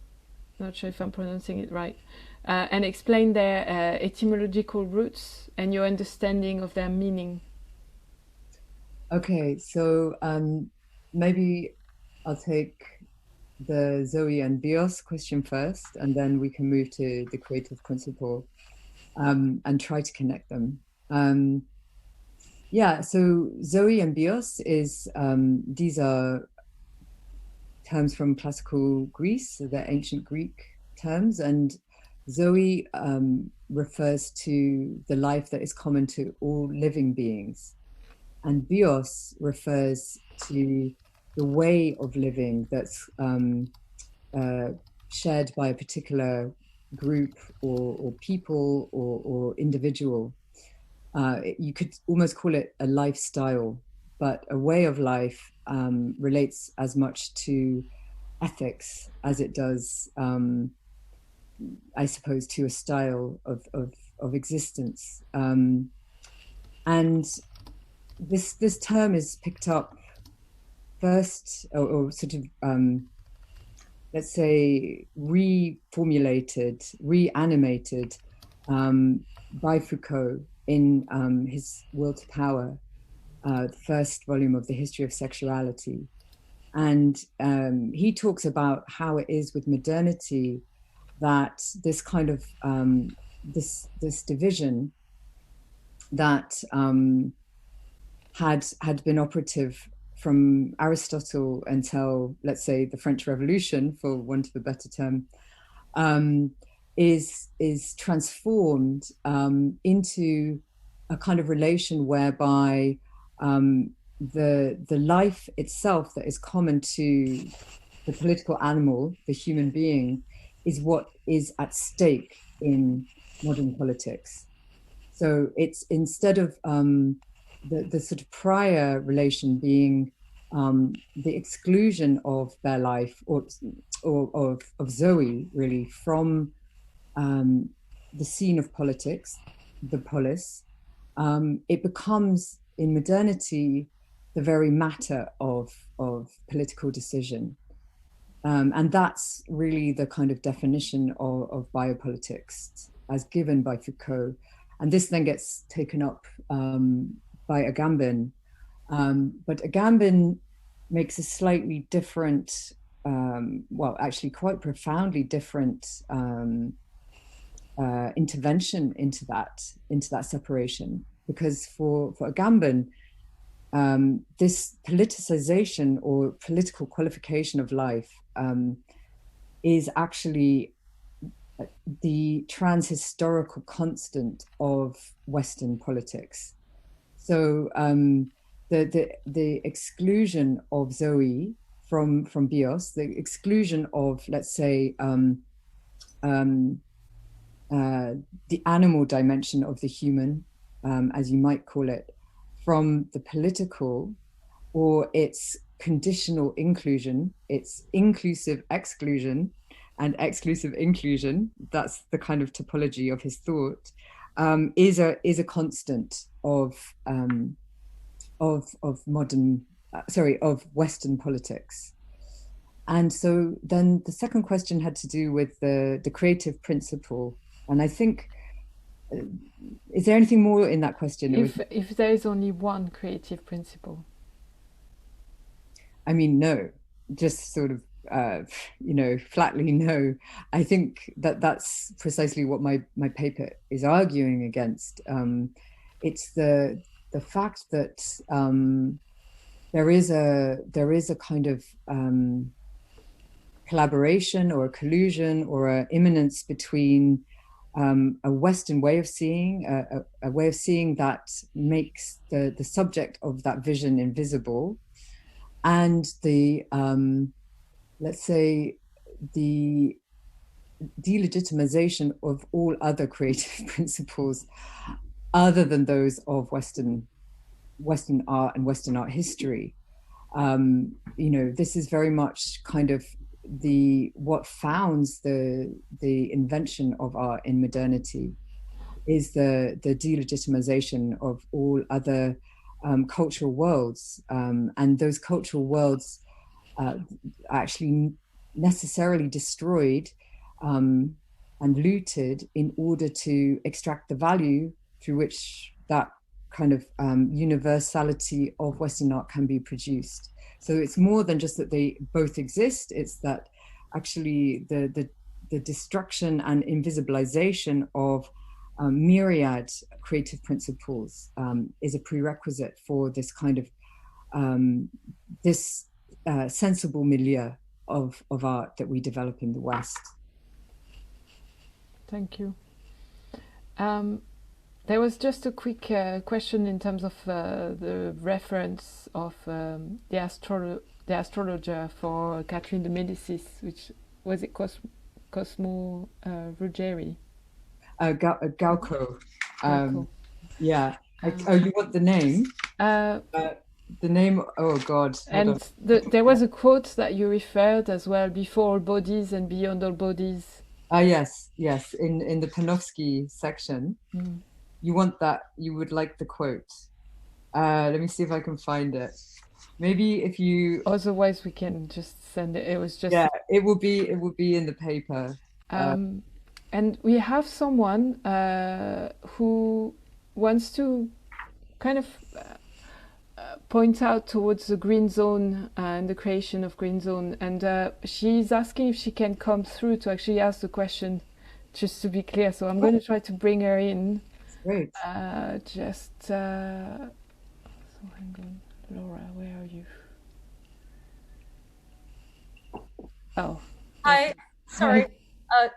not sure if I'm pronouncing it right, and explain their etymological roots and your understanding of their meaning. Okay, so maybe I'll take the Zoe and Bios question first, and then we can move to the creative principle and try to connect them. Yeah, so Zoe and Bios is, these are terms from classical Greece, so they're ancient Greek terms, and Zoe refers to the life that is common to all living beings. And Bios refers to the way of living that's shared by a particular group or people or individual. You could almost call it a lifestyle, but a way of life relates as much to ethics as it does, I suppose, to a style of existence. And this term is picked up first, or sort of, let's say, reformulated, reanimated by Foucault in his Will to Power, the first volume of the History of Sexuality. And he talks about how it is with modernity that this kind of, this division that had been operative from Aristotle until, let's say, the French Revolution, for want of a better term, is transformed into a kind of relation whereby the life itself that is common to the political animal, the human being, is what is at stake in modern politics. So it's, instead of the sort of prior relation being the exclusion of their life, or of Zoe, really, from the scene of politics, the polis, it becomes, in modernity, the very matter of political decision. And that's really the kind of definition of biopolitics as given by Foucault. And this then gets taken up by Agamben. But Agamben makes a slightly different, well, actually quite profoundly different intervention into that separation. Because for Agamben, this politicization or political qualification of life is actually the transhistorical constant of Western politics. So the exclusion of Zoe from Bios, the exclusion of, let's say, the animal dimension of the human, as you might call it, from the political, or its conditional inclusion, its inclusive exclusion, and exclusive inclusion. That's the kind of topology of his thought. Is a constant of modern, of Western politics. And so then the second question had to do with the creative principle. And I think, is there anything more in that question? If there is only one creative principle. I mean, no, just sort of, flatly no. I think that's precisely what my paper is arguing against. It's the fact that there is a kind of collaboration or a collusion or an immanence between a Western way of seeing, a way of seeing that makes the subject of that vision invisible, and the let's say the delegitimization of all other creative principles other than those of Western art and Western art history. This is very much kind of what founds the invention of art in modernity, is the delegitimization of all other cultural worlds, and those cultural worlds actually necessarily destroyed and looted in order to extract the value through which that kind of universality of Western art can be produced. So it's more than just that they both exist, it's that actually the destruction and invisibilization of myriad creative principles is a prerequisite for this kind of this sensible milieu of art that we develop in the West. Thank you. There was just a quick question in terms of the reference of the astrologer for Catherine de Medicis, which was it Cosmo Ruggeri? Galco. Yeah. Oh, you want the name? The name, oh God. And there was a quote that you referred as well, before all bodies and beyond all bodies. Yes, in the Panofsky section. You want that, you would like the quote. Let me see if I can find it. Maybe if you... Otherwise we can just send it. It was just... Yeah, it will be in the paper. And we have someone who wants to kind of point out towards the green zone and the creation of green zone, and she's asking if she can come through to actually ask the question, just to be clear. So I'm going to try to bring her in. Great. So hang on, Laura, where are you? Oh. Hi. Sorry.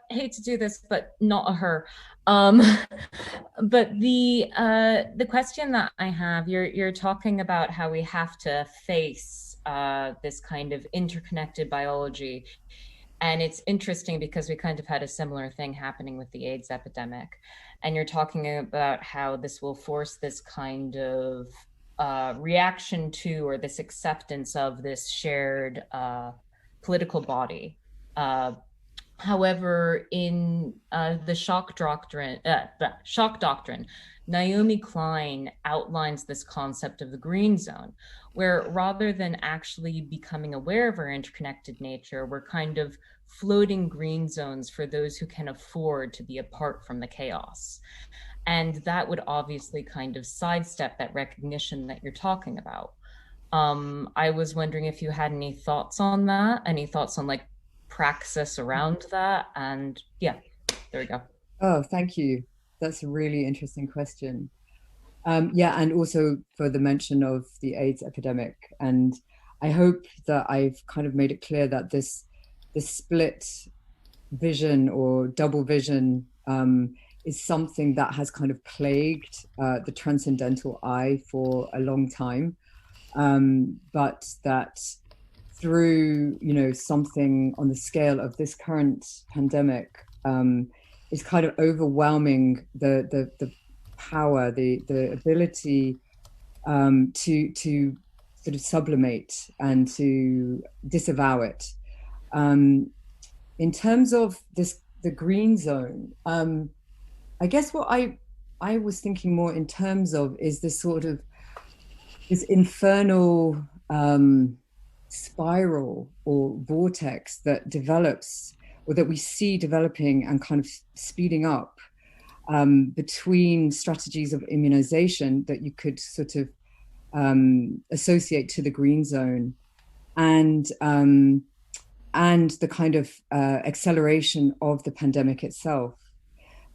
Hate to do this, but not a her. But the question that I have, you're talking about how we have to face this kind of interconnected biology. And it's interesting because we kind of had a similar thing happening with the AIDS epidemic. And you're talking about how this will force this kind of reaction to, or this acceptance of, this shared political body. However, in the shock doctrine, Naomi Klein outlines this concept of the green zone, where rather than actually becoming aware of our interconnected nature, we're kind of floating green zones for those who can afford to be apart from the chaos. And that would obviously kind of sidestep that recognition that you're talking about. I was wondering if you had any thoughts on that, any thoughts on like praxis around that. And yeah, there we go. Oh, thank you. That's a really interesting question. Yeah, and also for the mention of the AIDS epidemic. And I hope that I've kind of made it clear that this split vision or double vision is something that has kind of plagued the transcendental eye for a long time. But that through, you know, something on the scale of this current pandemic is kind of overwhelming the power, the ability to sort of sublimate and to disavow it. In terms of the green zone, I guess what I was thinking more in terms of is this sort of this infernal spiral or vortex that develops, or that we see developing and kind of speeding up between strategies of immunization that you could sort of associate to the green zone, and the kind of acceleration of the pandemic itself.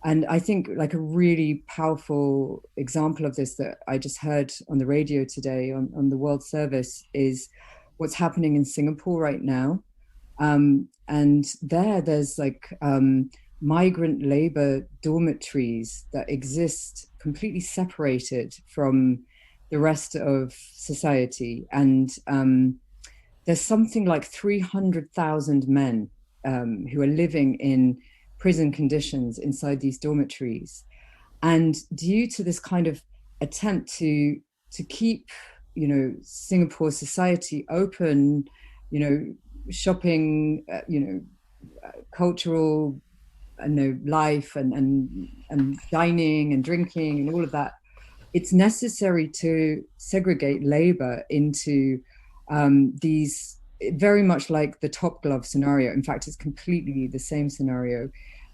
And I think like a really powerful example of this that I just heard on the radio today on the World Service is what's happening in Singapore right now. And there's like migrant labor dormitories that exist completely separated from the rest of society. And there's something like 300,000 men who are living in prison conditions inside these dormitories. And due to this kind of attempt to keep, you know, Singapore society open, you know, shopping, you know, cultural, I know, life and dining and drinking and all of that, it's necessary to segregate labor into these, very much like the top glove scenario. In fact, it's completely the same scenario.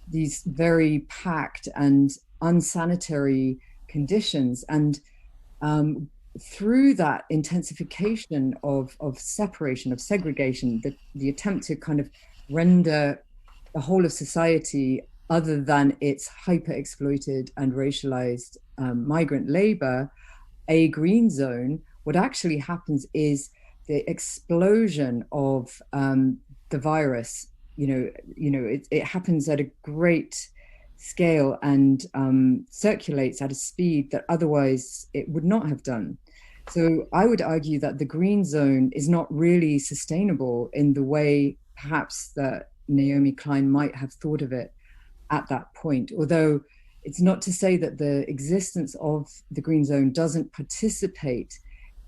These very packed and unsanitary conditions. And through that intensification of separation, of segregation, the attempt to kind of render the whole of society other than its hyper exploited and racialized migrant labor, a green zone, what actually happens is the explosion of the virus. It happens at a great scale and circulates at a speed that otherwise it would not have done. So I would argue that the green zone is not really sustainable in the way perhaps that Naomi Klein might have thought of it at that point. Although it's not to say that the existence of the green zone doesn't participate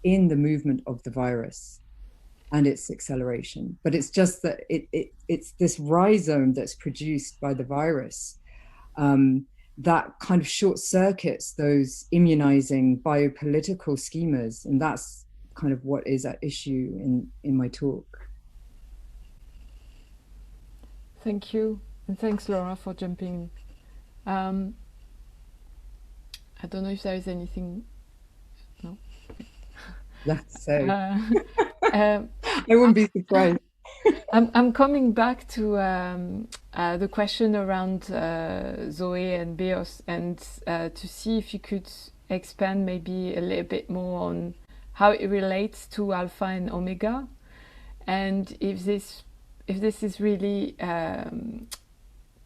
in the movement of the virus and its acceleration, but it's just that it's this rhizome that's produced by the virus that kind of short circuits those immunizing biopolitical schemas, and that's kind of what is at issue in my talk. Thank you, and thanks, Laura, for jumping. I don't know if there is anything. No. So I wouldn't be surprised. I'm coming back to the question around Zoe and Bios, and to see if you could expand maybe a little bit more on how it relates to Alpha and Omega, and if this is really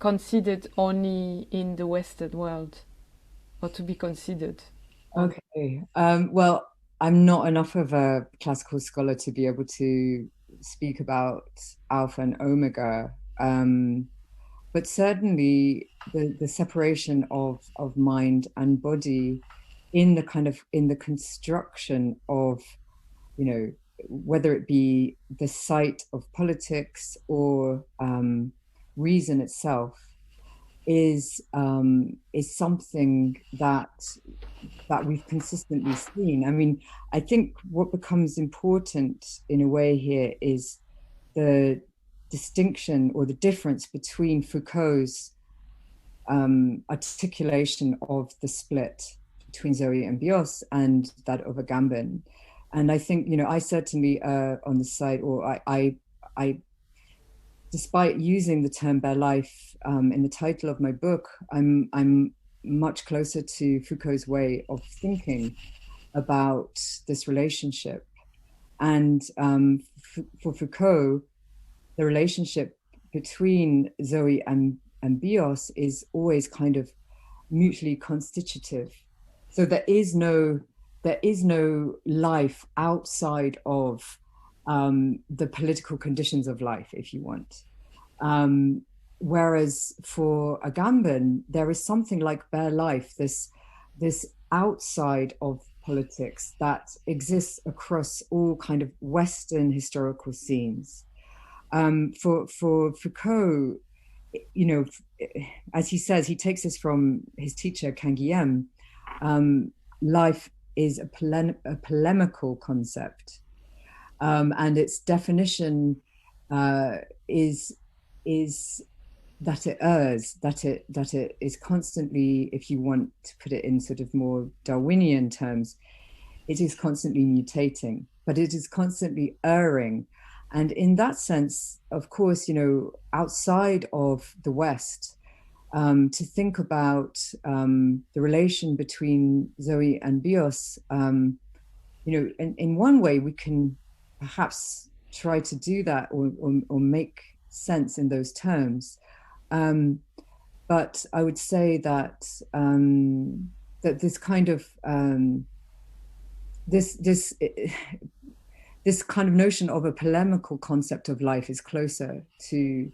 considered only in the Western world, or to be considered. Okay. Well, I'm not enough of a classical scholar to be able to speak about Alpha and Omega, but certainly the separation of mind and body in the construction of, you know, whether it be the site of politics or reason itself is something that we've consistently seen. I mean, I think what becomes important in a way here is the distinction or the difference between Foucault's articulation of the split between Zoe and Bios and that of Agamben. And I think, I certainly on the side, or I despite using the term bare life in the title of my book, I'm much closer to Foucault's way of thinking about this relationship. And for Foucault, the relationship between Zoe and Bios is always kind of mutually constitutive. So there is no life outside of the political conditions of life, if you want. Whereas for Agamben, there is something like bare life, this outside of politics that exists across all kind of Western historical scenes. For Foucault, as he says, he takes this from his teacher Canguilhem, life is a polemical concept, and its definition is that it errs, that it is constantly, if you want to put it in sort of more Darwinian terms, it is constantly mutating, but it is constantly erring. And in that sense, of course, outside of the West, to think about the relation between Zoe and Bios, in one way we can perhaps try to do that or make sense in those terms. But I would say that that this kind of this kind of notion of a polemical concept of life is closer to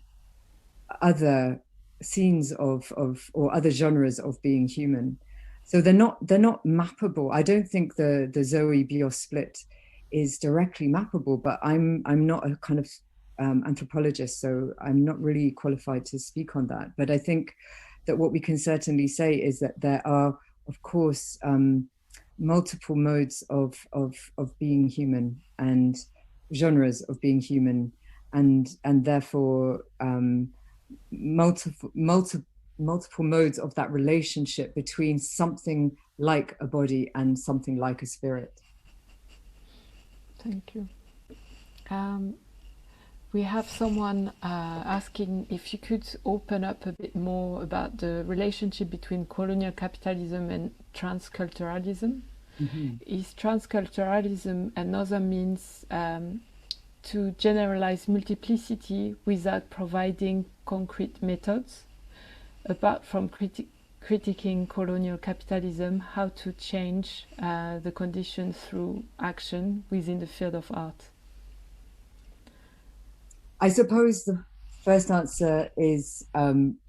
other scenes of or other genres of being human. So they're not mappable. I don't think the Zoe Bios split is directly mappable, but I'm not a kind of anthropologist, so I'm not really qualified to speak on that. But I think that what we can certainly say is that there are, of course, multiple modes of being human and genres of being human, and therefore multiple modes of that relationship between something like a body and something like a spirit. Thank you. We have someone asking if you could open up a bit more about the relationship between colonial capitalism and transculturalism. Mm-hmm. Is transculturalism another means to generalize multiplicity without providing concrete methods? Apart from critiquing colonial capitalism, how to change the conditions through action within the field of art? I suppose the first answer is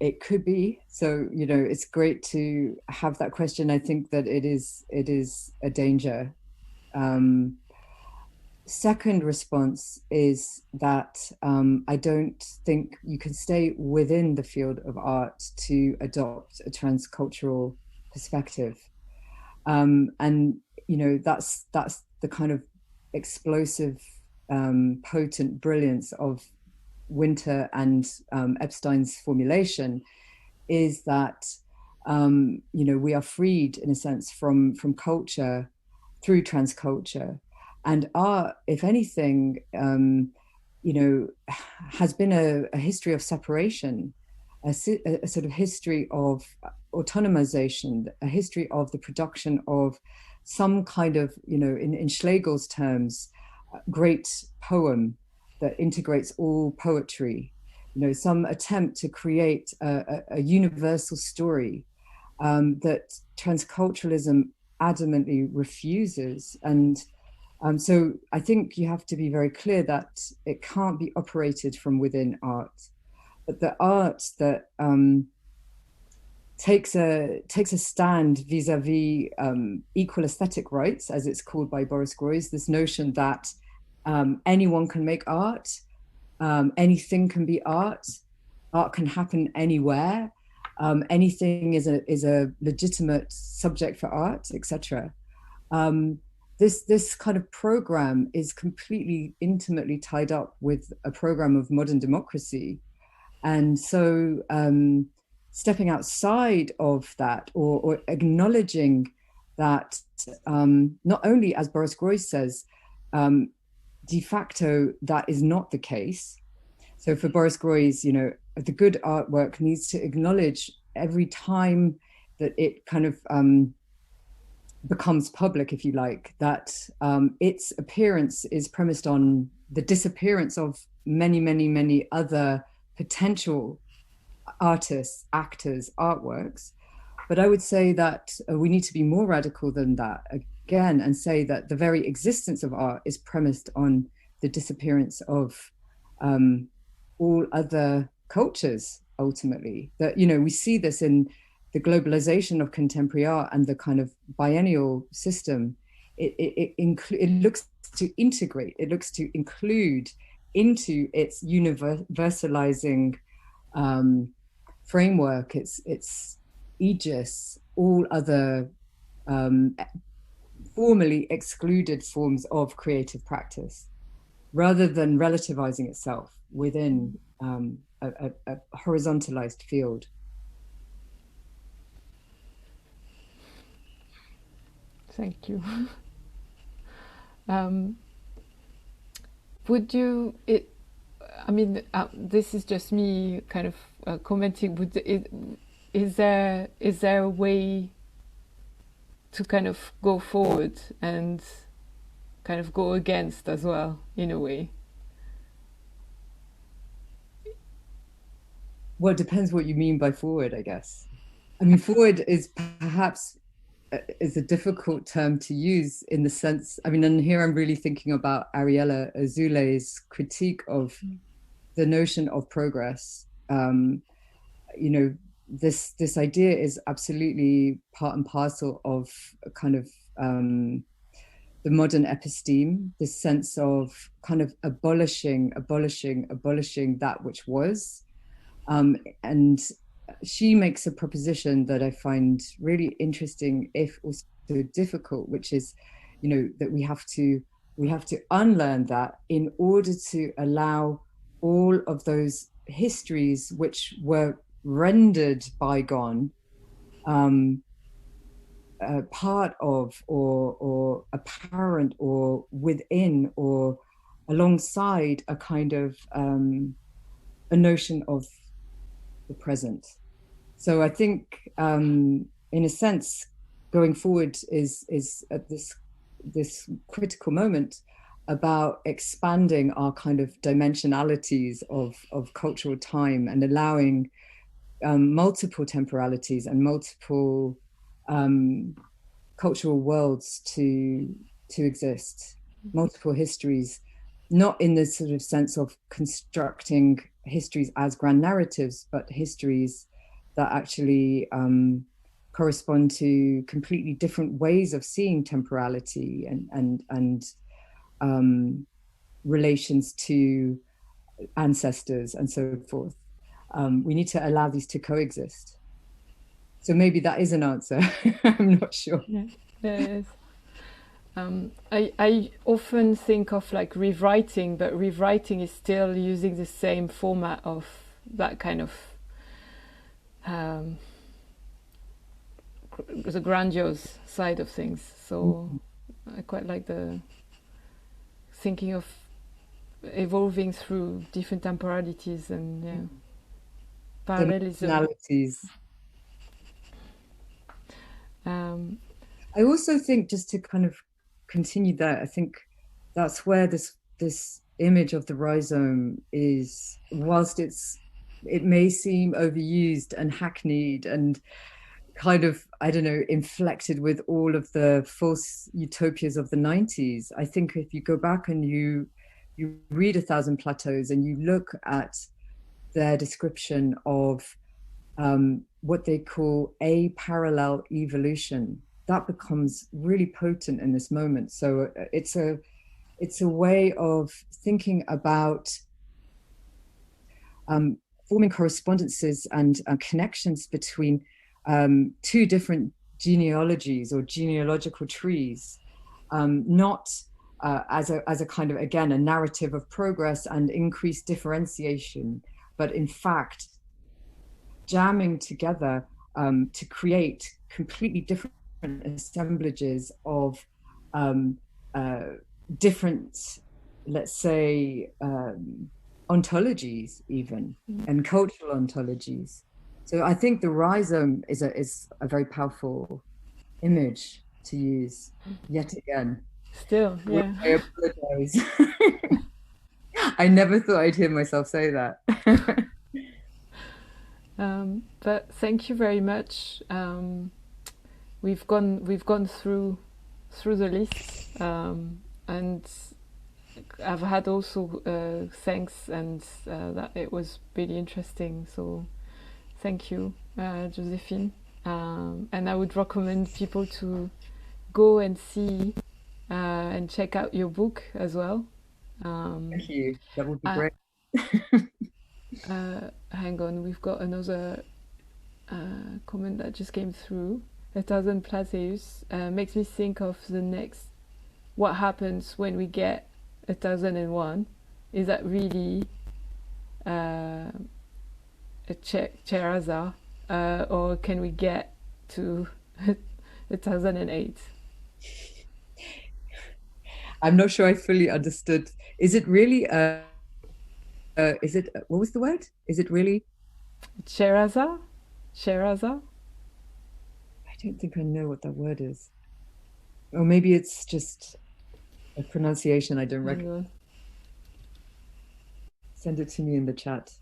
it could be. So, it's great to have that question. I think that it is a danger. Second response is that I don't think you can stay within the field of art to adopt a transcultural perspective. And, that's the kind of explosive, potent brilliance of Winter and Epstein's formulation, is that we are freed in a sense from culture through transculture, and art, if anything, has been a history of separation, a sort of history of autonomization, a history of the production of some kind of, in Schlegel's terms, great poem that integrates all poetry, some attempt to create a universal story that transculturalism adamantly refuses. And so I think you have to be very clear that it can't be operated from within art, but the art that takes a stand vis-a-vis equal aesthetic rights, as it's called by Boris Groys, this notion that anyone can make art, anything can be art, art can happen anywhere. Anything is a legitimate subject for art, etc. This kind of program is completely intimately tied up with a program of modern democracy. And so stepping outside of that, or acknowledging that not only, as Boris Groys says, de facto that is not the case. So for Boris Groys, you know, the good artwork needs to acknowledge every time that it kind of becomes public, if you like, that its appearance is premised on the disappearance of many, many, many other potential artists, actors, artworks. But I would say that we need to be more radical than that again, and say that the very existence of art is premised on the disappearance of all other cultures, ultimately. That, you know, we see this in the globalization of contemporary art and the kind of biennial system. It looks to integrate, it looks to include into its universalizing framework, its aegis, all other formerly excluded forms of creative practice, rather than relativizing itself within a horizontalized field. Thank you. Would you, I mean, this is just me kind of commenting, is there a way to kind of go forward and kind of go against as well, in a way? Well, it depends what you mean by forward, I guess. I mean, forward is perhaps is a difficult term to use, in the sense, I mean, and here I'm really thinking about Ariella Azule's critique of the notion of progress. You know, this idea is absolutely part and parcel of a kind of the modern episteme, this sense of kind of abolishing that which was. And she makes a proposition that I find really interesting, if also difficult, which is, you know, that we have to unlearn that in order to allow all of those histories which were rendered bygone, part of, or apparent, or within, or alongside a kind of a notion of the present. So I think, in a sense, going forward is at this critical moment about expanding our kind of dimensionalities of cultural time, and allowing multiple temporalities and multiple cultural worlds to exist, multiple histories, not in the sort of sense of constructing histories as grand narratives, but histories that actually correspond to completely different ways of seeing temporality and relations to ancestors and so forth. We need to allow these to coexist. So maybe that is an answer. I'm not sure. Yeah, there is. I often think of like rewriting, but rewriting is still using the same format of that kind of the grandiose side of things. So I quite like the thinking of evolving through different temporalities and parallelism. I also think, just to kind of continue that, I think that's where this image of the rhizome is, whilst it may seem overused and hackneyed and kind of, I don't know, inflected with all of the false utopias of the 90s. I think if you go back and you read A Thousand Plateaus and you look at their description of what they call a parallel evolution, that becomes really potent in this moment. So it's a way of thinking about forming correspondences and connections between two different genealogies or genealogical trees, not as a kind of, again, a narrative of progress and increased differentiation, but in fact jamming together to create completely different assemblages of different, let's say, ontologies even, and cultural ontologies. So I think the rhizome is a very powerful image to use yet again. Still, yeah. I apologize. I never thought I'd hear myself say that. But thank you very much. We've gone through the list, and I've had also thanks, and that it was really interesting. So thank you, Josephine. And I would recommend people to go and see and check out your book as well. Thank you. That would be great. Hang on, we've got another comment that just came through. 1,000 Plateus makes me think of the next. What happens when we get 1001? Is that really a Cheraza, or can we get to 1008? I'm not sure I fully understood. Is it really? Is it? What was the word? Is it really? Cheraza? Cheraza? I don't think I know what that word is. Or maybe it's just a pronunciation I don't recognize. Send it to me in the chat.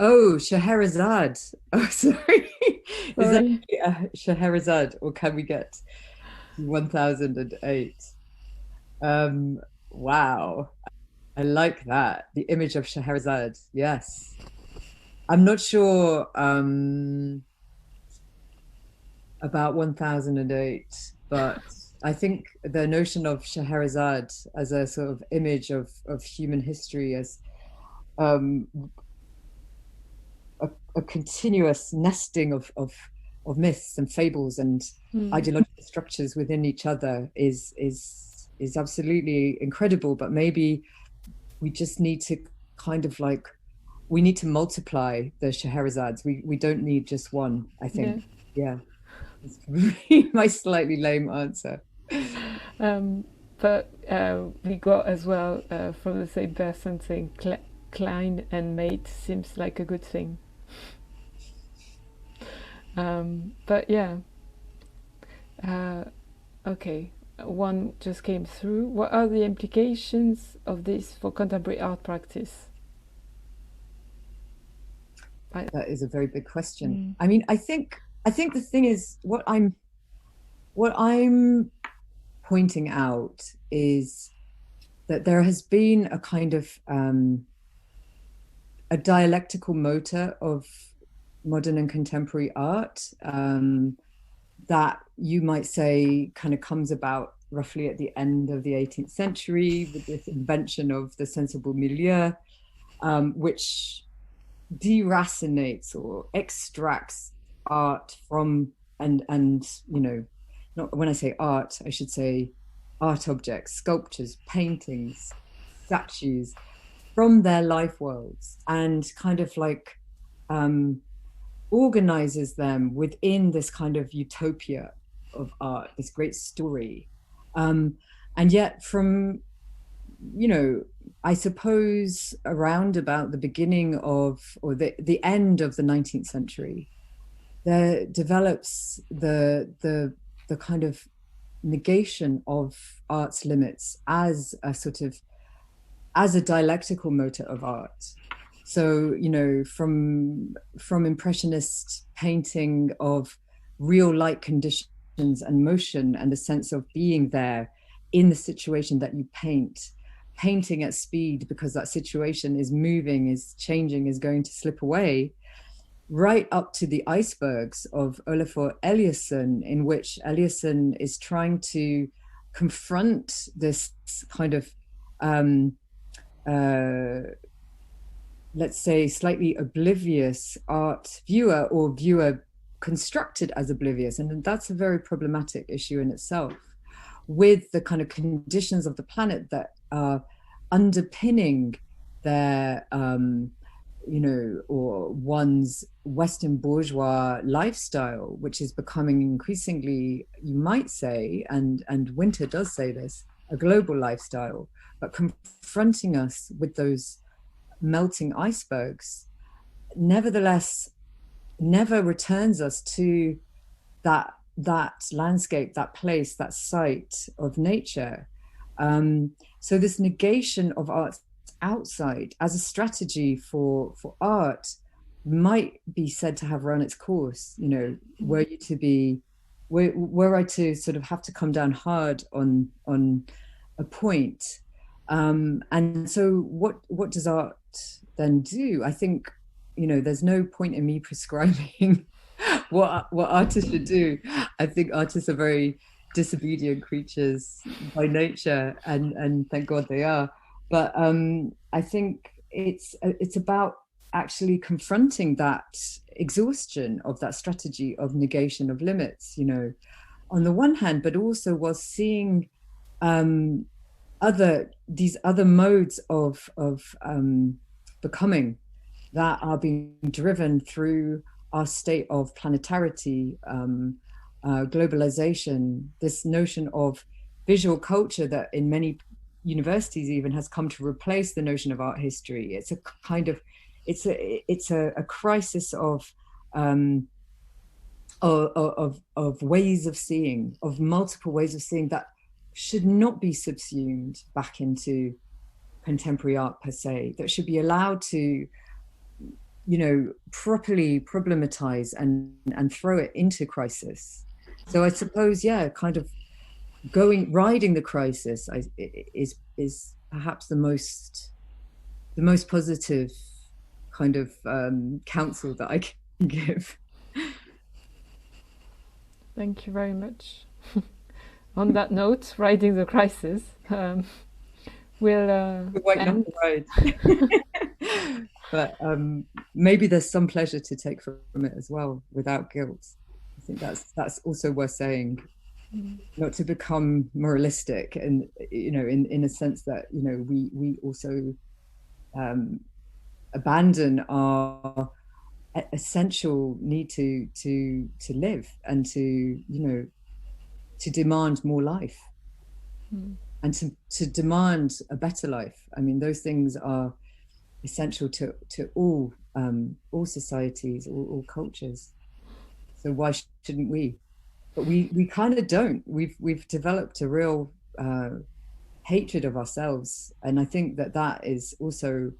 Oh, Scheherazade. Oh, sorry. Is that Scheherazade, or can we get 1008? Wow. I like that. The image of Scheherazade. Yes. I'm not sure about 1008, but I think the notion of Scheherazade as a sort of image of human history, as a continuous nesting of myths and fables and ideological structures within each other is absolutely incredible. But maybe we just need to kind of like, we need to multiply the Scheherazades. We don't need just one, I think. Yeah. It's really my slightly lame answer. But we got as well from the same person saying Klein and mate seems like a good thing. But yeah. Okay. One just came through. What are the implications of this for contemporary art practice? That is a very big question. I mean, I think the thing is, what I'm pointing out is that there has been a kind of a dialectical motor of modern and contemporary art that you might say kind of comes about roughly at the end of the 18th century with this invention of the sensible milieu, which deracinates or extracts art from and you know, not when I say art, I should say art objects, sculptures, paintings, statues, from their life worlds, and kind of like organizes them within this kind of utopia of art, this great story. And yet from, you know, I suppose around about the beginning of, or the end of the 19th century, there develops the kind of negation of art's limits as a sort of, as a dialectical motor of art. So, you know, from impressionist painting of real light conditions and motion and the sense of being there in the situation that you paint, painting at speed because that situation is moving, is changing, is going to slip away, right up to the icebergs of Olafur Eliasson, in which Eliasson is trying to confront this kind of let's say slightly oblivious art viewer, or viewer constructed as oblivious. And that's a very problematic issue in itself, with the kind of conditions of the planet that are underpinning their or one's Western bourgeois lifestyle, which is becoming increasingly, you might say, and Winter does say this, a global lifestyle, but confronting us with those melting icebergs, nevertheless, never returns us to that landscape, that place, that site of nature. So this negation of art outside as a strategy for art might be said to have run its course. Were I to sort of have to come down hard on a point, and so what does art then do? I think there's no point in me prescribing what artists should do. I think artists are very disobedient creatures by nature, and thank God they are. But I think it's about actually confronting that exhaustion of that strategy of negation of limits, on the one hand, but also was seeing these other modes of becoming that are being driven through our state of planetarity, globalization, this notion of visual culture that in many universities even has come to replace the notion of art history. It's a kind of, it's a crisis of ways of seeing, of multiple ways of seeing that should not be subsumed back into contemporary art per se, that should be allowed to properly problematize and throw it into crisis. So I suppose, kind of riding the crisis is perhaps the most positive kind of counsel that I can give. Thank you very much. On that note, riding the crisis, we'll end. Ride. But maybe there's some pleasure to take from it as well, without guilt. I think that's also worth saying. Not to become moralistic, and in a sense that we also abandon our essential need to live and to demand more life, and to demand a better life. I mean, those things are essential to all societies, all cultures. So why shouldn't we? But we kind of don't. We've developed a real hatred of ourselves, and I think that is also,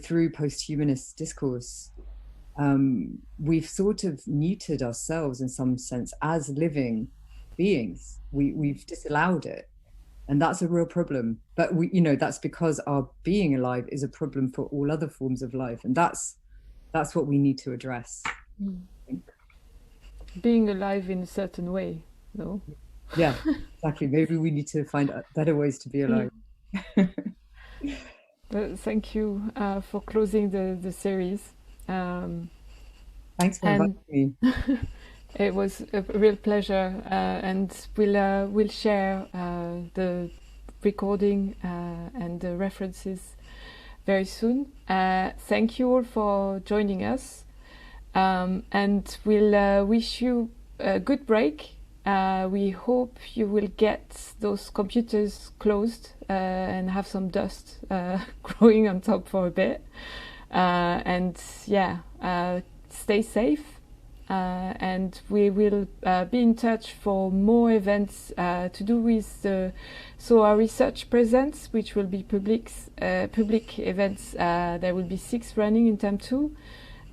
through post-humanist discourse, we've sort of neutered ourselves in some sense as living beings. We've disallowed it, and that's a real problem. But that's because our being alive is a problem for all other forms of life, and that's what we need to address. I think. Being alive in a certain way, no? Yeah, exactly. Maybe we need to find better ways to be alive. Thank you for closing the series. Thanks for inviting me. It was a real pleasure, and we'll share the recording and the references very soon. Thank you all for joining us. And we'll wish you a good break. We hope you will get those computers closed and have some dust growing on top for a bit. And stay safe. And we will be in touch for more events to do with our research presents, which will be public events. There will be 6 running in term 2.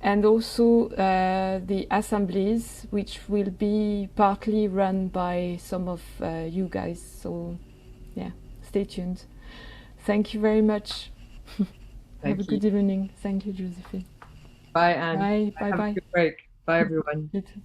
And also the assemblies, which will be partly run by some of you guys. So, stay tuned. Thank you very much. Have a Thank you. good evening. Thank you, Josephine. Bye, Anne. Bye. Bye. Have a Bye. good break. Bye, everyone. You too.